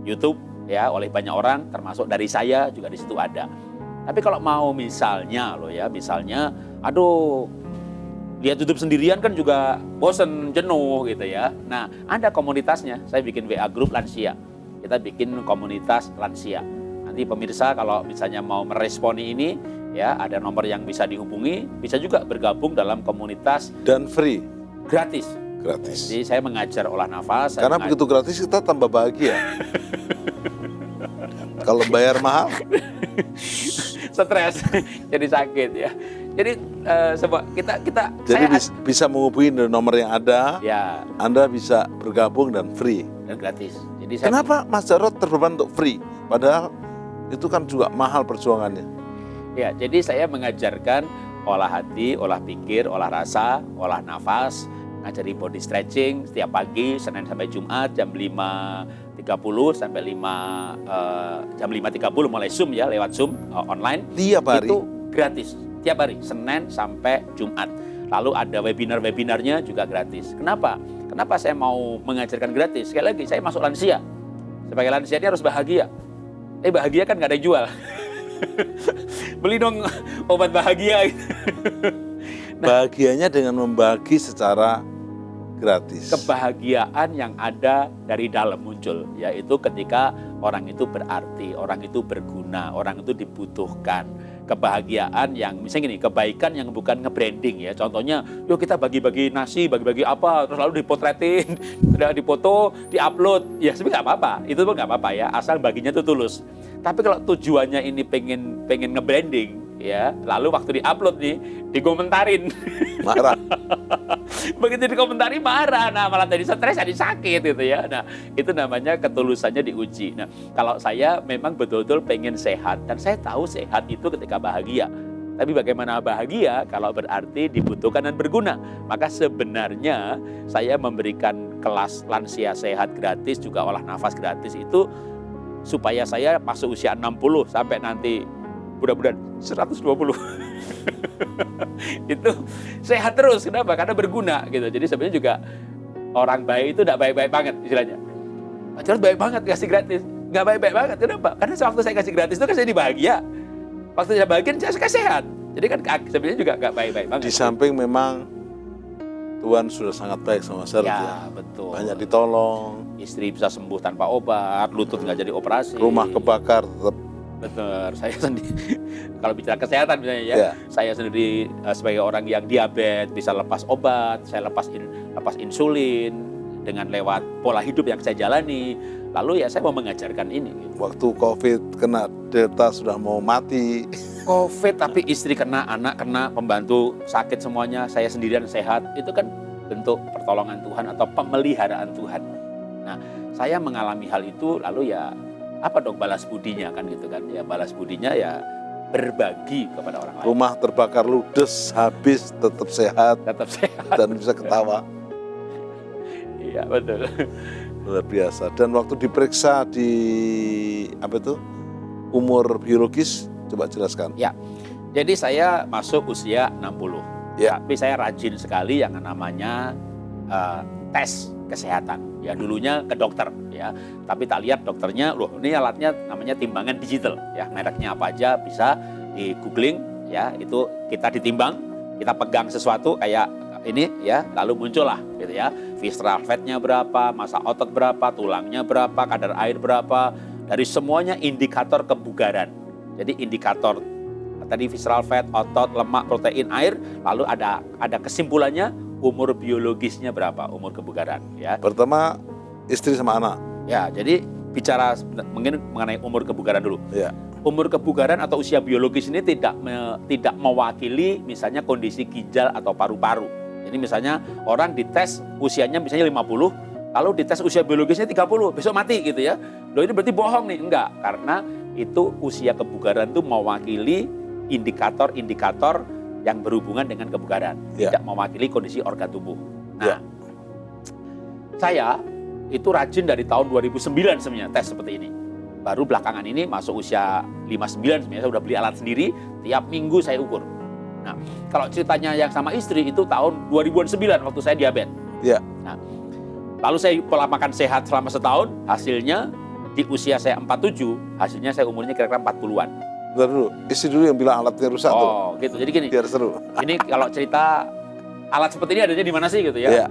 YouTube ya oleh banyak orang, termasuk dari saya juga di situ ada. Tapi kalau mau misalnya aduh lihat YouTube sendirian kan juga bosen, jenuh gitu ya. Nah, ada komunitasnya. Saya bikin WA grup lansia. Kita bikin komunitas lansia. Nanti pemirsa kalau misalnya mau meresponi ini ya, ada nomor yang bisa dihubungi, bisa juga bergabung dalam komunitas Dan free, gratis. gratis. Jadi saya mengajar olah nafas. Karena begitu gratis kita tambah bahagia. Kalau bayar mahal, stres, jadi sakit ya. Jadi kita jadi saya bisa menghubungi dari nomor yang ada. ya Anda bisa bergabung dan free. dan gratis. Jadi saya Kenapa Mas Jarod terbeban untuk free? Padahal itu kan juga mahal perjuangannya. ya jadi saya mengajarkan olah hati, olah pikir, olah rasa, olah nafas, ngajari body stretching setiap pagi Senin sampai Jumat jam 5.30 sampai jam 5.30 mulai Zoom ya, lewat Zoom online. Tiap hari. Itu gratis. Tiap hari Senin sampai Jumat. Lalu ada webinar-webinarnya juga gratis. Kenapa? Kenapa saya mau mengajarkan gratis? Sekali lagi saya masuk lansia. Sebagai lansia ini harus bahagia. Bahagia kan nggak ada yang jual. Beli dong obat bahagia. Bahagianya dengan membagi secara gratis. Kebahagiaan yang ada dari dalam muncul, yaitu ketika orang itu berarti, orang itu berguna, orang itu dibutuhkan. Kebahagiaan yang misalnya gini, kebaikan yang bukan nge-branding ya. Contohnya, yuk kita bagi-bagi nasi, bagi-bagi apa, terus lalu dipotretin, dipoto, diupload. Ya sebenarnya nggak apa-apa, itu pun nggak apa-apa ya, asal baginya itu tulus. Tapi kalau tujuannya ini pengen nge-branding, ya. Lalu waktu diupload nih, dikomentarin. Marah. Begitu dikomentari marah, nah malah tadi stres, jadi sakit gitu ya. Nah itu namanya ketulusannya diuji. Nah kalau saya memang betul-betul pengen sehat, dan saya tahu sehat itu ketika bahagia. Tapi bagaimana bahagia kalau berarti dibutuhkan dan berguna. Maka sebenarnya saya memberikan kelas lansia sehat gratis, juga olah nafas gratis itu supaya saya masuk usia 60 sampai nanti mudah-mudahan 120. Itu sehat terus. Kenapa? Karena berguna gitu. Jadi sebenarnya juga orang baik itu tidak baik-baik banget istilahnya. Pacar baik banget kasih gratis, nggak baik-baik banget. Kenapa? Karena waktu saya kasih gratis itu kan saya bahagia. Waktu saya bahagia saya sehat. Jadi kan sebenarnya juga nggak baik-baik banget. Di samping memang Tuhan sudah sangat baik sama saya. Ya, betul. Banyak ditolong. Istri bisa sembuh tanpa obat, lutut nggak jadi operasi. Rumah kebakar tetap. Betul, saya sendiri kalau bicara kesehatan misalnya ya, saya sendiri sebagai orang yang diabetes bisa lepas obat, saya lepas insulin dengan lewat pola hidup yang saya jalani. Lalu ya saya mau mengajarkan ini. Waktu COVID kena Delta sudah mau mati. COVID tapi istri kena, anak kena, pembantu sakit semuanya, saya sendirian sehat. Itu kan bentuk pertolongan Tuhan atau pemeliharaan Tuhan. Nah, saya mengalami hal itu lalu ya apa dong balas budinya kan gitu kan. Ya balas budinya ya berbagi kepada orang lain. Rumah terbakar ludes, habis tetap sehat. Tetap sehat. Dan bisa ketawa. Iya betul. Luar biasa. Dan waktu diperiksa di umur biologis, coba jelaskan. Ya, jadi saya masuk usia 60. Ya. Tapi saya rajin sekali yang namanya tes kesehatan. Ya dulunya ke dokter ya. Tapi tak lihat dokternya, loh ini alatnya namanya timbangan digital. Ya mereknya apa aja bisa di googling ya. Itu kita ditimbang, kita pegang sesuatu kayak ini ya, lalu muncullah gitu ya, visceral fatnya berapa, massa otot berapa, tulangnya berapa, kadar air berapa, dari semuanya indikator kebugaran. Jadi indikator tadi visceral fat, otot, lemak, protein, air, lalu ada kesimpulannya umur biologisnya berapa, umur kebugaran ya. Pertama istri sama anak. Ya, jadi bicara mungkin mengenai umur kebugaran dulu. Ya. Umur kebugaran atau usia biologis ini tidak mewakili misalnya kondisi ginjal atau paru-paru. Jadi misalnya orang dites usianya misalnya 50, lalu dites usia biologisnya 30, besok mati gitu ya. Loh ini berarti bohong nih. Enggak, karena itu usia kebugaran itu mewakili indikator-indikator yang berhubungan dengan kebugaran. Tidak mewakili kondisi organ tubuh. Nah, saya itu rajin dari tahun 2009 sebenarnya tes seperti ini. Baru belakangan ini masuk usia 59 sebenarnya saya udah beli alat sendiri, tiap minggu saya ukur. Nah, kalau ceritanya yang sama istri itu tahun 2009 waktu saya diabetes. Ya. Nah, lalu saya pola makan sehat selama setahun, hasilnya di usia saya 47, hasilnya saya umurnya kira-kira 40-an. Bentar dulu, istri dulu yang bilang alatnya rusak tuh. Oh, gitu. Jadi gini. Biar seru. Ini kalau cerita alat seperti ini adanya di mana sih gitu ya? Iya.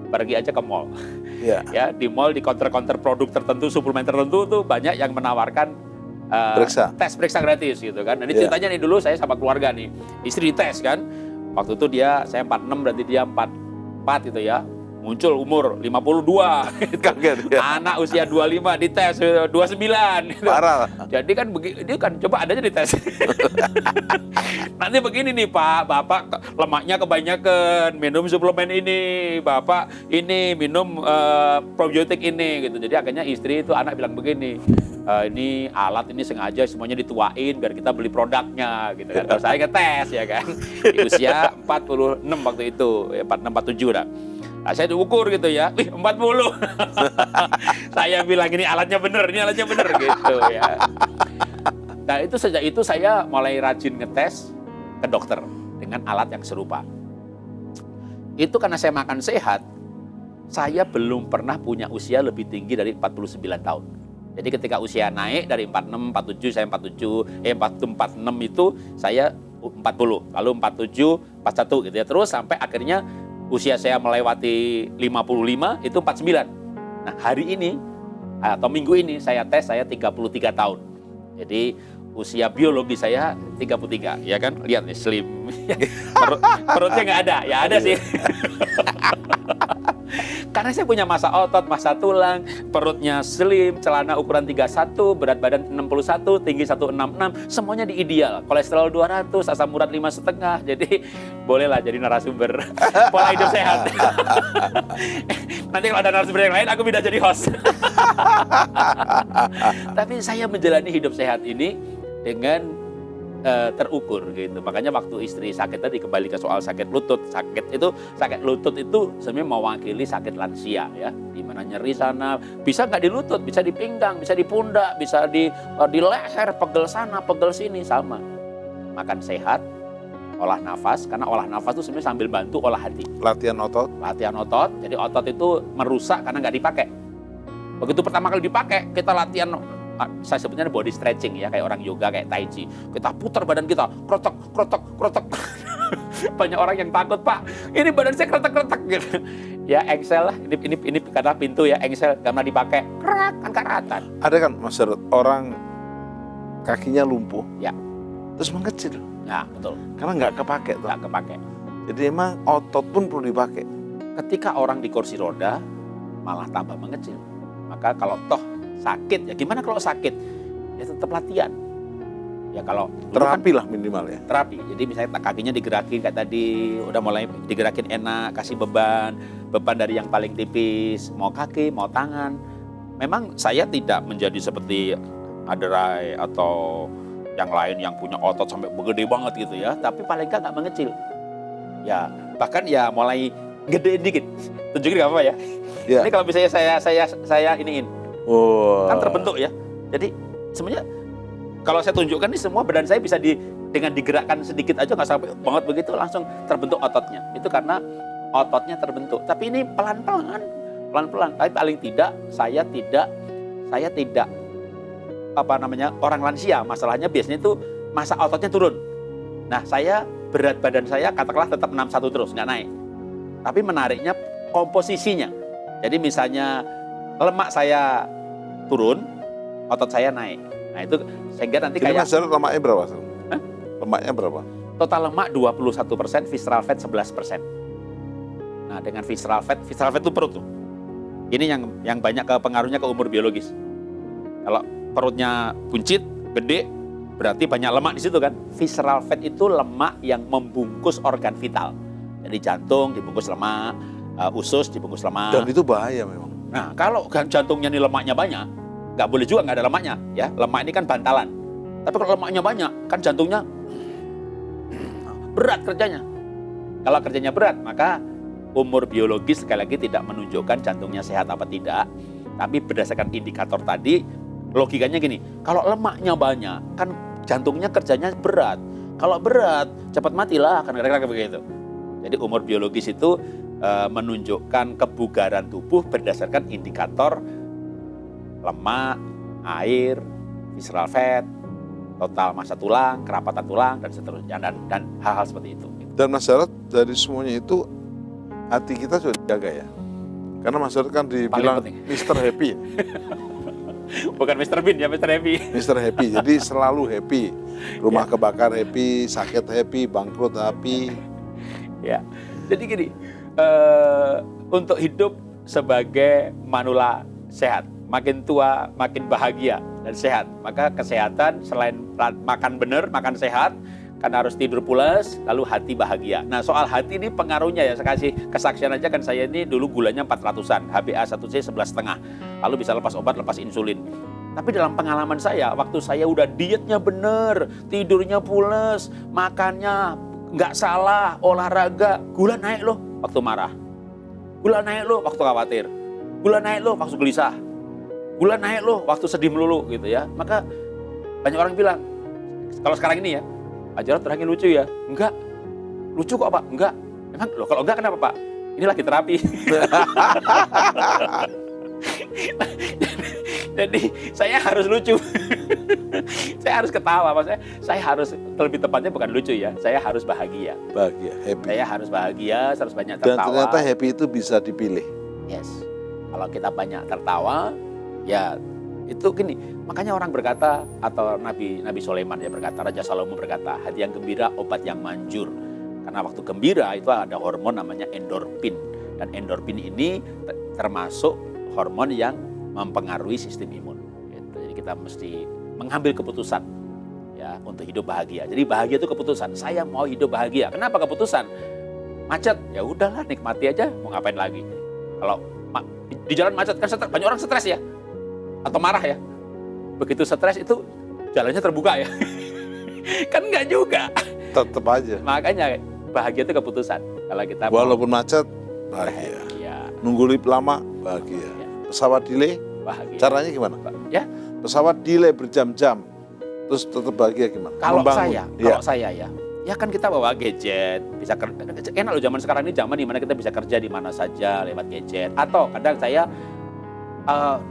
Pergi aja ke mall. Iya. Ya, di mall di counter-counter produk tertentu, suplemen tertentu tuh banyak yang menawarkan tes periksa gratis gitu kan. Nah, ini ceritanya nih dulu saya sama keluarga nih. Istri dites kan. Waktu itu saya 46 berarti dia 44 gitu ya. Muncul umur 52. Kaget ya. Anak usia 25 dites 29 gitu. Parah. Jadi kan dia kan coba adanya dites. Nanti begini nih Pak, Bapak lemaknya kebanyakan, minum suplemen ini, Bapak ini minum probiotik ini gitu. Jadi akhirnya istri itu anak bilang begini, ini alat ini sengaja semuanya dituain biar kita beli produknya gitu kan. Kalau saya ngetes ya kan. Di usia 46 waktu itu, 46 47 dah. Nah, saya diukur gitu ya, 40. Saya bilang ini alatnya bener gitu ya. Nah itu sejak itu saya mulai rajin ngetes ke dokter dengan alat yang serupa. Itu karena saya makan sehat, saya belum pernah punya usia lebih tinggi dari 49 tahun. Jadi ketika usia naik dari 46, 47, saya 46 itu saya 40, lalu 47, 41 gitu ya. Terus sampai akhirnya usia saya melewati 55 itu 49. Nah hari ini atau minggu ini saya tes saya 33 tahun. Jadi usia biologi saya 33 ya kan. Lihat nih slim. Perutnya nggak ada, ya ada sih. Karena saya punya massa otot, massa tulang, perutnya slim, celana ukuran 31, berat badan 61, tinggi 166, semuanya di ideal. Kolesterol 200, asam urat 5,5. Jadi bolehlah jadi narasumber pola hidup sehat. Nanti kalau ada narasumber yang lain, aku bisa jadi host. Tapi saya menjalani hidup sehat ini dengan terukur gitu. Makanya waktu istri sakit tadi, kembali ke soal sakit lutut. Sakit lutut itu sebenarnya mewakili sakit lansia ya. Di mana nyeri sana, bisa nggak di lutut, bisa di pinggang, bisa di pundak, bisa di leher, pegel sana, pegel sini, sama. Makan sehat, olah nafas, karena olah nafas itu sebenarnya sambil bantu olah hati. Latihan otot. Latihan otot, jadi otot itu merusak karena nggak dipakai. Begitu pertama kali dipakai, kita latihan, saya sebutnya body stretching ya, kayak orang yoga, kayak tai chi. Kita putar badan kita, krotok, krotok, krotok. Banyak orang yang takut, Pak, ini badan saya kretek-kretek gitu. Ya engsel lah, ini karena pintu ya, engsel karena dipakai, kerak, kan karatan. Ada kan Mas Jarod, orang kakinya lumpuh, Ya, terus mengecil. ya betul, Karena nggak kepake tuh. nggak kepake. Jadi emang otot pun perlu dipakai. Ketika orang di kursi roda, malah tambah mengecil. Maka kalau toh sakit, ya gimana kalau sakit? Ya tetap latihan. Ya kalau Terapi lah minimal ya. terapi. Jadi misalnya kakinya digerakin kayak tadi, udah mulai digerakin enak, kasih beban dari yang paling tipis, mau kaki, mau tangan. Memang saya tidak menjadi seperti Aderai atau yang lain yang punya otot sampai gede banget gitu ya, tapi paling nggak mengecil. Ya, bahkan ya mulai gedein dikit. Tunjukin nggak apa-apa ya. Ya. Ini kalau misalnya saya iniin, Wow. kan terbentuk ya. Jadi sebenarnya kalau saya tunjukkan nih, semua badan saya bisa dengan digerakkan sedikit aja, nggak sampai banget begitu, langsung terbentuk ototnya. Itu karena ototnya terbentuk. Tapi ini pelan-pelan. Tapi paling tidak saya tidak orang lansia. Masalahnya biasanya itu massa ototnya turun. Nah, saya berat badan saya katakanlah tetap 61 terus, nggak naik. Tapi menariknya komposisinya. Jadi misalnya lemak saya turun, otot saya naik. Nah itu sehingga nanti Jadi kayak Mas Jarod lemaknya berapa? Hah? Lemaknya berapa? total lemak 21%, visceral fat 11%. Nah dengan visceral fat itu perut tuh. Ini yang banyak pengaruhnya ke umur biologis. Kalau perutnya buncit, gede, berarti banyak lemak di situ kan. Visceral fat itu lemak yang membungkus organ vital. Jadi jantung dibungkus lemak, usus dibungkus lemak. Dan itu bahaya memang. Nah, kalau jantungnya ini lemaknya banyak, nggak boleh juga nggak ada lemaknya, ya. Lemak ini kan bantalan. Tapi kalau lemaknya banyak, kan jantungnya berat kerjanya. Kalau kerjanya berat, maka umur biologis sekali lagi tidak menunjukkan jantungnya sehat apa tidak. Tapi berdasarkan indikator tadi, logikanya gini, kalau lemaknya banyak, kan jantungnya kerjanya berat. Kalau berat, cepat matilah, kan kira-kira begitu. Jadi umur biologis itu menunjukkan kebugaran tubuh berdasarkan indikator lemak, air, visceral fat, total massa tulang, kerapatan tulang, dan seterusnya, dan hal-hal seperti itu. Dan Mas Jarod, dari semuanya itu hati kita sudah dijaga ya. Karena Mas Jarod kan dibilang penting. Mr. Happy. Bukan Mr. Bean ya, Mr. Happy. Mr. Happy, jadi selalu happy. Rumah kebakar happy, sakit happy, bangkrut happy. Ya, jadi gini, untuk hidup sebagai manula sehat, makin tua makin bahagia dan sehat. Maka kesehatan selain makan benar, makan sehat, kan harus tidur pulas, lalu hati bahagia. Nah soal hati ini pengaruhnya ya, saya kasih kesaksian aja kan, saya ini dulu gulanya 400-an, HbA1c 11,5, lalu bisa lepas obat, lepas insulin. Tapi dalam pengalaman saya, waktu saya udah dietnya bener, tidurnya pulas, makannya nggak salah, olahraga, gula naik loh waktu marah, gula naik loh waktu khawatir, gula naik loh waktu gelisah, gula naik loh waktu sedih melulu gitu ya. Maka banyak orang bilang, kalau sekarang ini ya, Pak Jarod terakhir lucu ya? Enggak. Lucu kok Pak? Enggak. Emang loh, kalau enggak kenapa Pak? Ini lagi terapi. Jadi saya harus lucu. Saya harus ketawa, maksudnya saya harus, lebih tepatnya bukan lucu ya, saya harus bahagia. Bahagia, happy. Saya harus bahagia, harus banyak Dan tertawa. ternyata happy itu bisa dipilih. Yes. Kalau kita banyak tertawa, ya itu gini. Makanya orang berkata, atau Nabi Sulaiman ya berkata, Raja Salomo berkata, hati yang gembira, obat yang manjur. Karena waktu gembira itu ada hormon namanya endorfin. Dan endorfin ini termasuk hormon yang mempengaruhi sistem imun. Gitu. Jadi kita mesti mengambil keputusan ya untuk hidup bahagia. Jadi bahagia itu keputusan. Saya mau hidup bahagia. Kenapa keputusan? Macet, ya udahlah nikmati aja. Mau ngapain lagi? Kalau di jalan macet kan banyak orang stres ya, atau marah ya. Begitu stres itu jalannya terbuka ya. Kan enggak juga. Tetap aja. Makanya bahagia itu keputusan. Kalau kita Walaupun macet, bahagia. ya, Nunggu lift lama, bahagia. Ya. Pesawat delay, bahagia. caranya gimana? Ya, Pesawat delay berjam-jam, terus tetap bahagia gimana? kalau Membangun. saya ya kan kita bawa gadget, bisa enak loh zaman sekarang ini, zaman dimana kita bisa kerja di mana saja lewat gadget. Atau kadang saya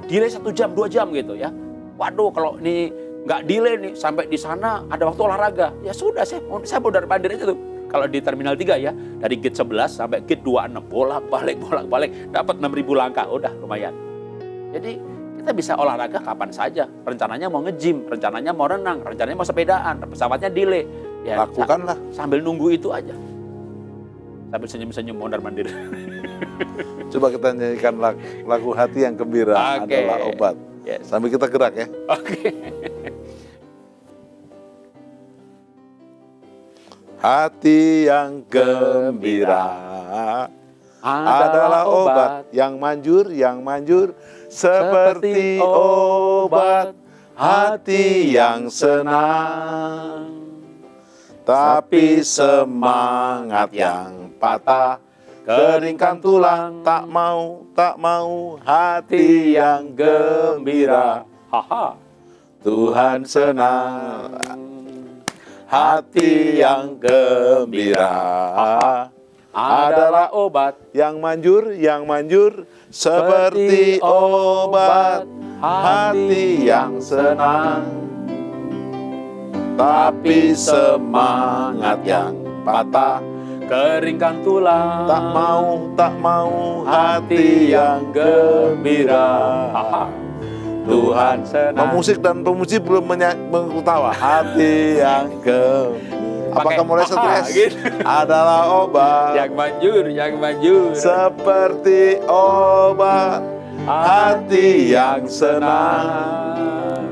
delay 1 jam, 2 jam gitu ya. Waduh, kalau ini nggak delay nih sampai di sana ada waktu olahraga, ya sudah saya mondar-mandir aja tuh. Kalau di Terminal 3 ya, dari gate 11 sampai gate 26, bolak-balik, dapat 6.000 langkah, udah lumayan. Jadi kita bisa olahraga kapan saja. Rencananya mau nge-gym, rencananya mau renang, rencananya mau sepedaan, pesawatnya delay. Ya, Lakukanlah. sambil nunggu itu aja. Sambil senyum-senyum mondar-mandir. Coba kita nyanyikan lagu Hati yang Gembira adalah obat. Yes. Sambil kita gerak ya. Oke. Hati yang gembira adalah obat yang manjur seperti obat hati yang senang. Tapi semangat yang patah keringkan tulang, tak mau hati yang gembira. Haha. Tuhan senang hati yang gembira Adalah obat yang manjur seperti obat hati yang senang. Tapi semangat yang patah keringkan tulang. tak mau hati yang gembira. Haha. Tuhan senang. Pemusik dan pemuji belum mengetawa. Hati yang apakah mulai stres? Gitu. Adalah obat Yang manjur. seperti obat hati yang senang.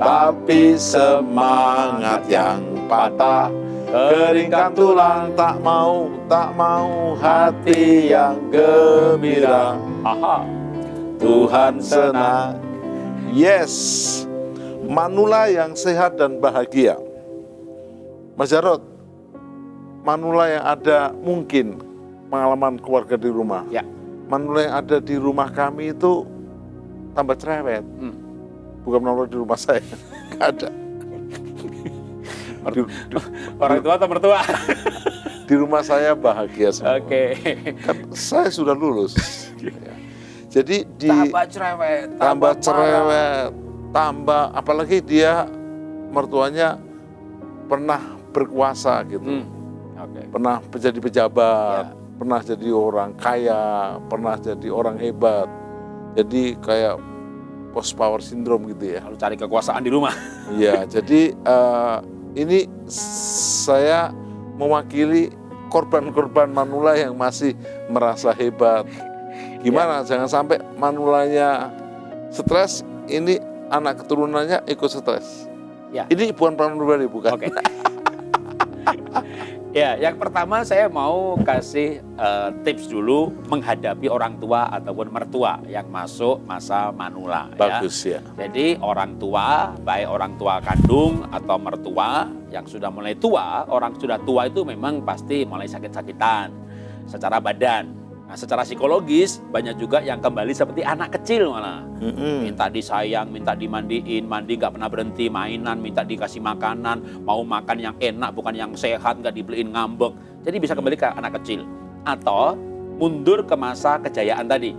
Tapi semangat yang patah keringkan tulang, tak mau hati yang gembira. Haha. Tuhan senang. Yes, manula yang sehat dan bahagia. Mas Jarod, manula yang ada mungkin pengalaman keluarga di rumah. Ya. Manula yang ada di rumah kami itu tambah cerewet. Bukan manula di rumah saya, nggak ada. Orang tua atau mertua? Di rumah saya bahagia semua. Oke. Kan saya sudah lulus. Jadi Tambah cerewet. tambah marah. cerewet, tambah apalagi dia mertuanya pernah berkuasa gitu, Oke. pernah menjadi pejabat, Ya. pernah jadi orang kaya, pernah jadi orang hebat, jadi kayak post power syndrome gitu ya. Lalu cari kekuasaan di rumah. Iya, jadi ini saya mewakili korban-korban manula yang masih merasa hebat. Gimana? Jangan sampai manulanya stres, ini anak keturunannya ikut stres. Ya. Ini bukan pengalaman pribadi, bukan. Oke. Ya, yang pertama saya mau kasih tips dulu menghadapi orang tua ataupun mertua yang masuk masa manula. Bagus ya. Jadi orang tua, baik orang tua kandung atau mertua yang sudah mulai tua, orang sudah tua itu memang pasti mulai sakit-sakitan secara badan. Nah, secara psikologis banyak juga yang kembali seperti anak kecil malah. Minta disayang, minta dimandiin, mandi nggak pernah berhenti, mainan, minta dikasih makanan, mau makan yang enak bukan yang sehat, nggak dibeliin ngambek. Jadi bisa kembali ke anak kecil. Atau mundur ke masa kejayaan tadi.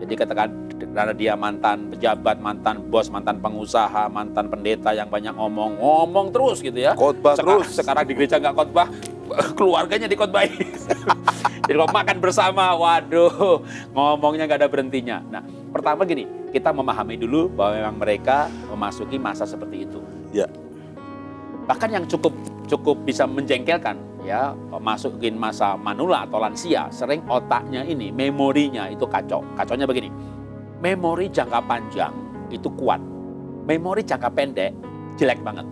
Jadi katakan karena dia mantan pejabat, mantan bos, mantan pengusaha, mantan pendeta yang banyak ngomong terus gitu ya. Khotbah terus. Sekarang di gereja nggak khotbah, keluarganya dikhotbahin. Jadi kalau makan bersama, waduh, ngomongnya nggak ada berhentinya. Nah, pertama gini, kita memahami dulu bahwa memang mereka memasuki masa seperti itu. Ya. Bahkan yang cukup bisa menjengkelkan, ya masukin masa manula atau lansia, sering otaknya ini, memorinya itu kacau. Kacaunya begini, memori jangka panjang itu kuat, memori jangka pendek jelek banget.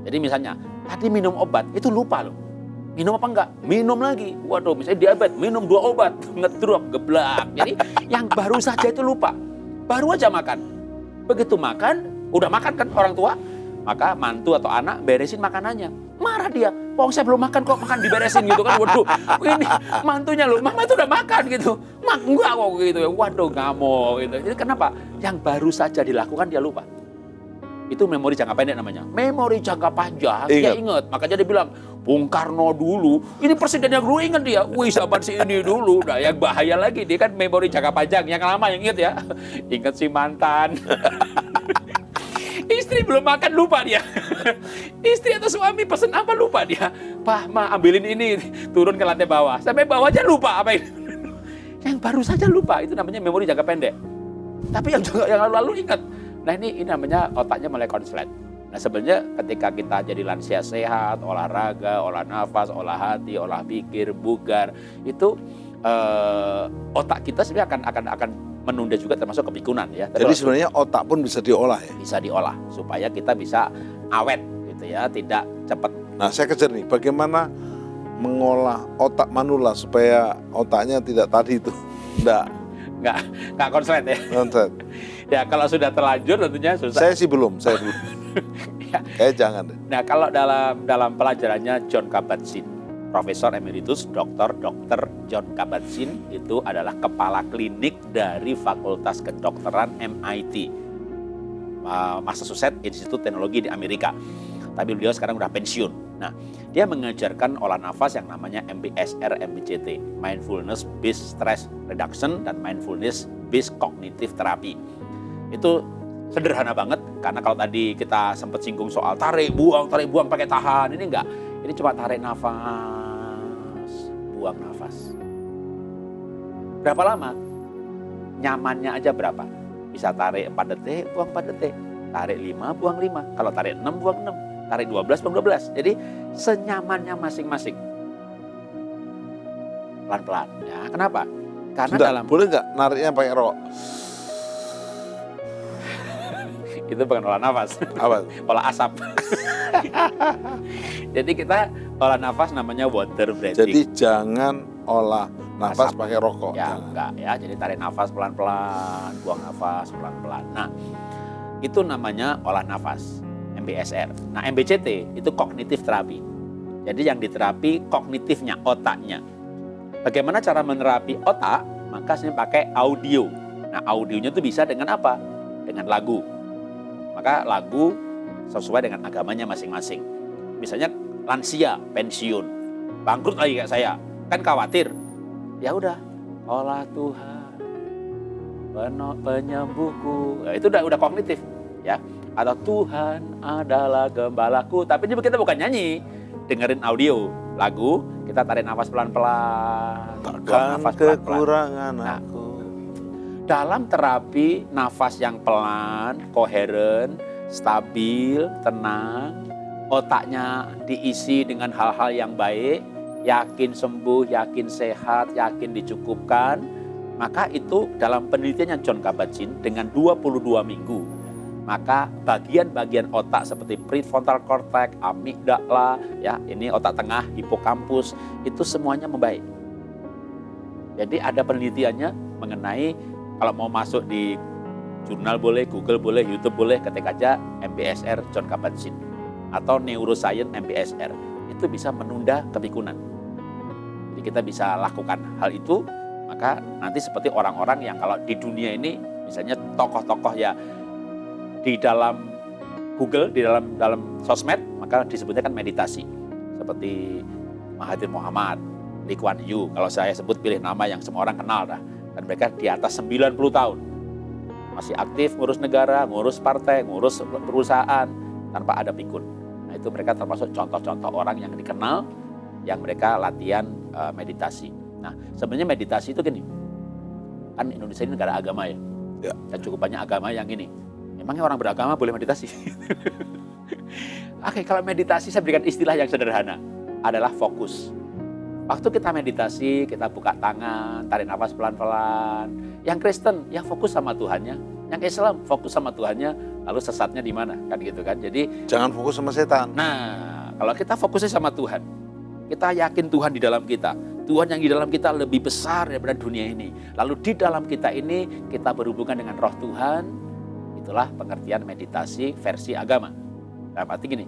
Jadi misalnya, tadi minum obat, itu lupa loh. Minum apa enggak? Minum lagi. Waduh, misalnya diabetes, minum 2 obat, ngedrop, geblak. Jadi yang baru saja itu lupa. Baru aja makan. Begitu makan, udah makan kan orang tua, maka mantu atau anak beresin makanannya. Marah dia, wong saya belum makan kok makan diberesin gitu kan. Waduh, ini mantunya loh, mama itu udah makan gitu. Enggak kok gitu ya. Waduh, ngamuk gitu. Jadi kenapa? Yang baru saja dilakukan dia lupa. Itu memori jangka pendek namanya. Memori jangka panjang, dia ingat. Makanya dia bilang, Bung Karno dulu, ini presiden yang dulu ingat dia. Wih, sahabat si ini dulu. Nah, yang bahaya lagi, dia kan memori jangka panjang. Yang lama yang ingat ya. Ingat si mantan. Istri belum makan, lupa dia. Istri atau suami pesen apa, lupa dia. Pak, ma ambilin ini, turun ke lantai bawah. Sampai bawah aja lupa apa ini. Yang baru saja lupa, itu namanya memori jangka pendek. Tapi yang lalu-lalu ingat. Nah ini namanya otaknya mulai konslet. Nah sebenarnya ketika kita jadi lansia sehat, olahraga, olah nafas, olah hati, olah pikir, bugar, itu otak kita sebenarnya akan menunda juga termasuk kepikunan ya. Jadi sebenarnya otak pun bisa diolah ya? Bisa diolah supaya kita bisa awet gitu ya, tidak cepat. Nah saya kejar nih, bagaimana mengolah otak manula supaya otaknya tidak tadi itu, nggak konslet ya. Konslet. Ya kalau sudah terlanjur tentunya susah. Saya belum. Ya. Jangan deh. Nah kalau dalam pelajarannya John Kabat-Zinn, Profesor Emeritus Dr. John Kabat-Zinn itu adalah kepala klinik dari Fakultas Kedokteran MIT, Massachusetts Institute Teknologi di Amerika. Tapi beliau sekarang udah pensiun. Nah, dia mengajarkan olah nafas yang namanya MBSR, MBCT, Mindfulness Based Stress Reduction dan Mindfulness Based Cognitive Therapy. Itu sederhana banget, karena kalau tadi kita sempat singgung soal tarik buang pakai tahan, ini enggak. Ini cuma tarik nafas, buang nafas. Berapa lama? Nyamannya aja berapa? Bisa tarik 4 detik, buang 4 detik. Tarik 5, buang 5. Kalau tarik 6, buang 6. Tarik 12, buang 12. Jadi senyamannya masing-masing. Pelan-pelan. Ya, kenapa? Karena boleh nggak nariknya pakai rokok? Itu bukan olah nafas. Apa? Olah asap. Jadi kita olah nafas namanya water breathing. Jadi jangan olah nafas pakai rokok. Ya, jangan. enggak ya. Jadi tarik nafas pelan-pelan, buang nafas pelan-pelan. Nah, itu namanya olah nafas, MBSR. Nah, MBCT itu kognitif terapi. Jadi yang diterapi kognitifnya, otaknya. Bagaimana cara menerapi otak? Maka saya pakai audio. Nah, audionya itu bisa dengan apa? Dengan lagu. Maka lagu sesuai dengan agamanya masing-masing. Misalnya lansia, pensiun, bangkrut lagi kayak saya, kan khawatir. Ya udah, olah Tuhan, penyembuhku. Nah, itu udah kognitif, ya. Atau Tuhan adalah gembalaku. Tapi kita bukan nyanyi, dengerin audio, lagu, kita tarik nafas pelan-pelan, takkan nafas kekurangan pelan-pelan. aku. Dalam terapi nafas yang pelan, koheren, stabil, tenang, otaknya diisi dengan hal-hal yang baik, yakin sembuh, yakin sehat, yakin dicukupkan, maka itu dalam penelitiannya John Kabat-Zinn dengan 22 minggu, maka bagian-bagian otak seperti prefrontal cortex, amigdala, ya ini otak tengah, hipokampus, itu semuanya membaik. Jadi ada penelitiannya mengenai, kalau mau masuk di jurnal boleh, Google boleh, YouTube boleh, ketik aja MBSR John Kabat-Zinn atau Neuroscience MBSR. Itu bisa menunda kepikunan. Jadi kita bisa lakukan hal itu, maka nanti seperti orang-orang yang kalau di dunia ini, misalnya tokoh-tokoh ya di dalam Google, di dalam sosmed, maka disebutnya kan meditasi. Seperti Mahathir Mohamad, Lee Kuan Yew, kalau saya sebut pilih nama yang semua orang kenal dah. Dan mereka di atas 90 tahun. Masih aktif ngurus negara, ngurus partai, ngurus perusahaan, tanpa ada pikun. Nah itu mereka termasuk contoh-contoh orang yang dikenal, yang mereka latihan meditasi. Nah sebenarnya meditasi itu gini, kan Indonesia ini negara agama ya. Dan cukup banyak agama yang ini. Emangnya orang beragama boleh meditasi? Oke, kalau meditasi saya berikan istilah yang sederhana. adalah fokus. Waktu kita meditasi, kita buka tangan, tarik nafas pelan-pelan. Yang Kristen, ya fokus sama Tuhannya. Yang Islam, fokus sama Tuhannya, lalu sesatnya di mana? Kan gitu kan. Jadi Jangan fokus sama setan. nah, kalau kita fokusnya sama Tuhan, kita yakin Tuhan di dalam kita. Tuhan yang di dalam kita lebih besar daripada dunia ini. Lalu di dalam kita ini, kita berhubungan dengan roh Tuhan. Itulah pengertian meditasi versi agama. Dalam arti gini,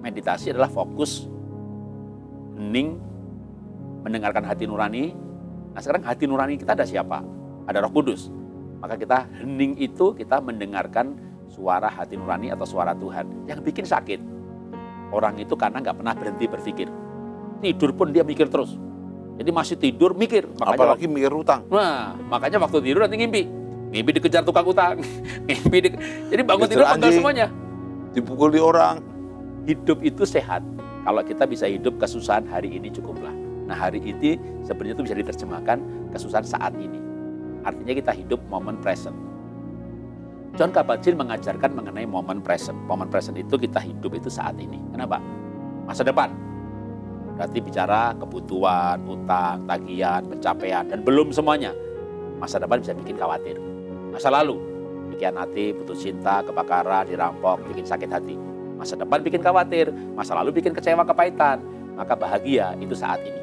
meditasi adalah fokus, hening, mendengarkan hati nurani. Nah sekarang hati nurani kita ada siapa? Ada Roh Kudus. Maka kita hening itu kita mendengarkan suara hati nurani atau suara Tuhan. Yang bikin sakit orang itu karena nggak pernah berhenti berpikir. Tidur pun dia mikir terus. Jadi masih tidur mikir. Apalagi mikir utang. Nah makanya waktu tidur nanti ngimpi. Ngimpi dikejar tukang utang. Jadi bangun tidur pegel semuanya. Dipukuli orang. Hidup itu sehat. Kalau kita bisa hidup kesusahan hari ini cukuplah. Nah hari ini sebenarnya itu bisa diterjemahkan kesusahan saat ini. Artinya kita hidup moment present. John Kabat-Zinn mengajarkan mengenai moment present. Moment present itu kita hidup itu saat ini. Kenapa? Masa depan. Berarti bicara kebutuhan, utang, tagihan, pencapaian, dan belum semuanya. Masa depan bisa bikin khawatir. Masa lalu, bikin hati, putus cinta, kebakaran, dirampok, bikin sakit hati. Masa depan bikin khawatir, masa lalu bikin kecewa, kepahitan. Maka bahagia itu saat ini.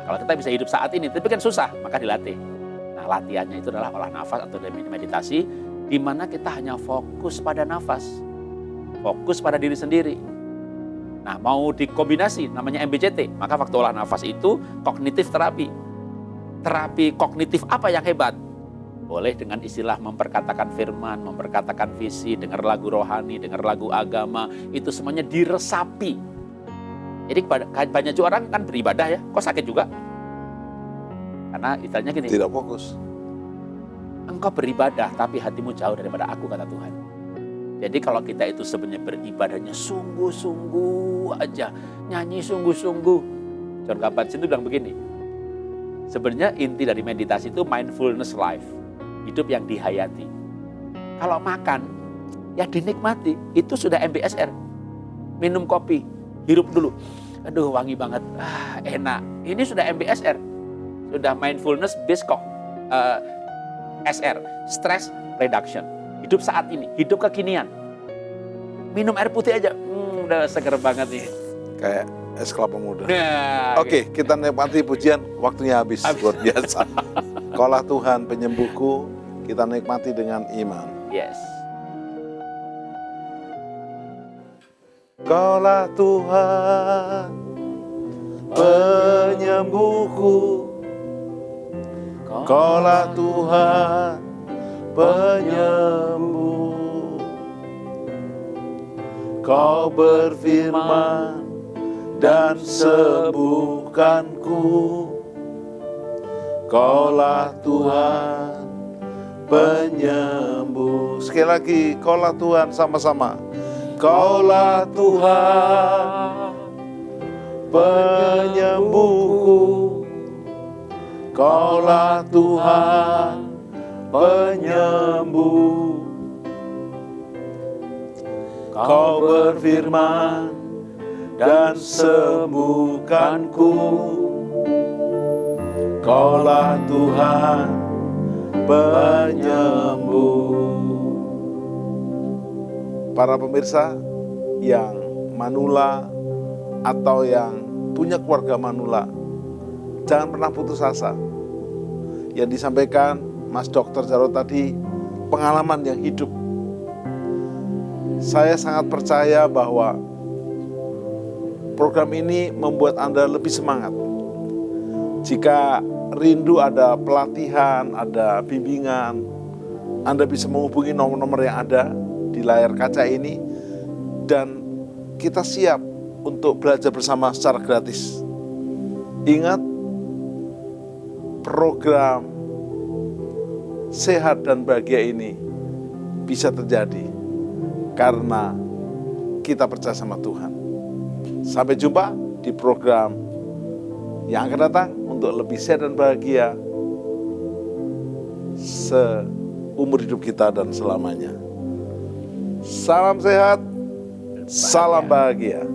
Kalau kita bisa hidup saat ini, tapi kan susah, maka dilatih. Nah latihannya itu adalah olah nafas atau meditasi, di mana kita hanya fokus pada nafas. Fokus pada diri sendiri. Nah mau dikombinasi, namanya MBCT, maka waktu olah nafas itu kognitif terapi. Terapi kognitif apa yang hebat? Boleh dengan istilah memperkatakan firman, memperkatakan visi, dengar lagu rohani, dengar lagu agama, itu semuanya diresapi. Jadi banyak juga orang kan beribadah ya, kok sakit juga? Karena istilahnya gini. Tidak fokus. Engkau beribadah tapi hatimu jauh daripada aku, kata Tuhan. Jadi kalau kita itu sebenarnya beribadahnya sungguh-sungguh aja, nyanyi sungguh-sungguh. John Kabat-Zinn itu bilang begini, sebenarnya inti dari meditasi itu mindfulness life, hidup yang dihayati. Kalau makan, ya dinikmati, itu sudah MBSR. Minum kopi, hirup dulu, aduh wangi banget, enak. Ini sudah MBSR, sudah mindfulness based SR, stress reduction. Hidup saat ini, hidup kekinian. Minum air putih aja, udah seger banget nih. Kayak es kelapa muda. Nah, Oke, kita nikmati pujian, waktunya habis. Luar biasa. Kaulah Tuhan penyembuhku, kita nikmati dengan iman. Yes. Kaulah Tuhan penyembuhku, Kaulah Tuhan penyembuh. Kau berfirman dan sembuhkanku. Kaulah Tuhan penyembuh. Sekali lagi, Kaulah Tuhan sama-sama. Kaulah Tuhan penyembuhku. Kaulah Tuhan penyembuh. Kau berfirman dan sembuhkanku. Kaulah Tuhan penyembuh. Para pemirsa yang manula atau yang punya keluarga manula, jangan pernah putus asa. Yang disampaikan Mas Dr. Jarod tadi, pengalaman yang hidup. Saya sangat percaya bahwa program ini membuat Anda lebih semangat. Jika rindu ada pelatihan, ada bimbingan, Anda bisa menghubungi nomor-nomor yang ada di layar kaca ini, dan kita siap untuk belajar bersama secara gratis. Ingat, program sehat dan bahagia ini bisa terjadi karena kita percaya sama Tuhan. Sampai jumpa di program yang akan datang untuk lebih sehat dan bahagia seumur hidup kita dan selamanya. Salam sehat, salam bahagia.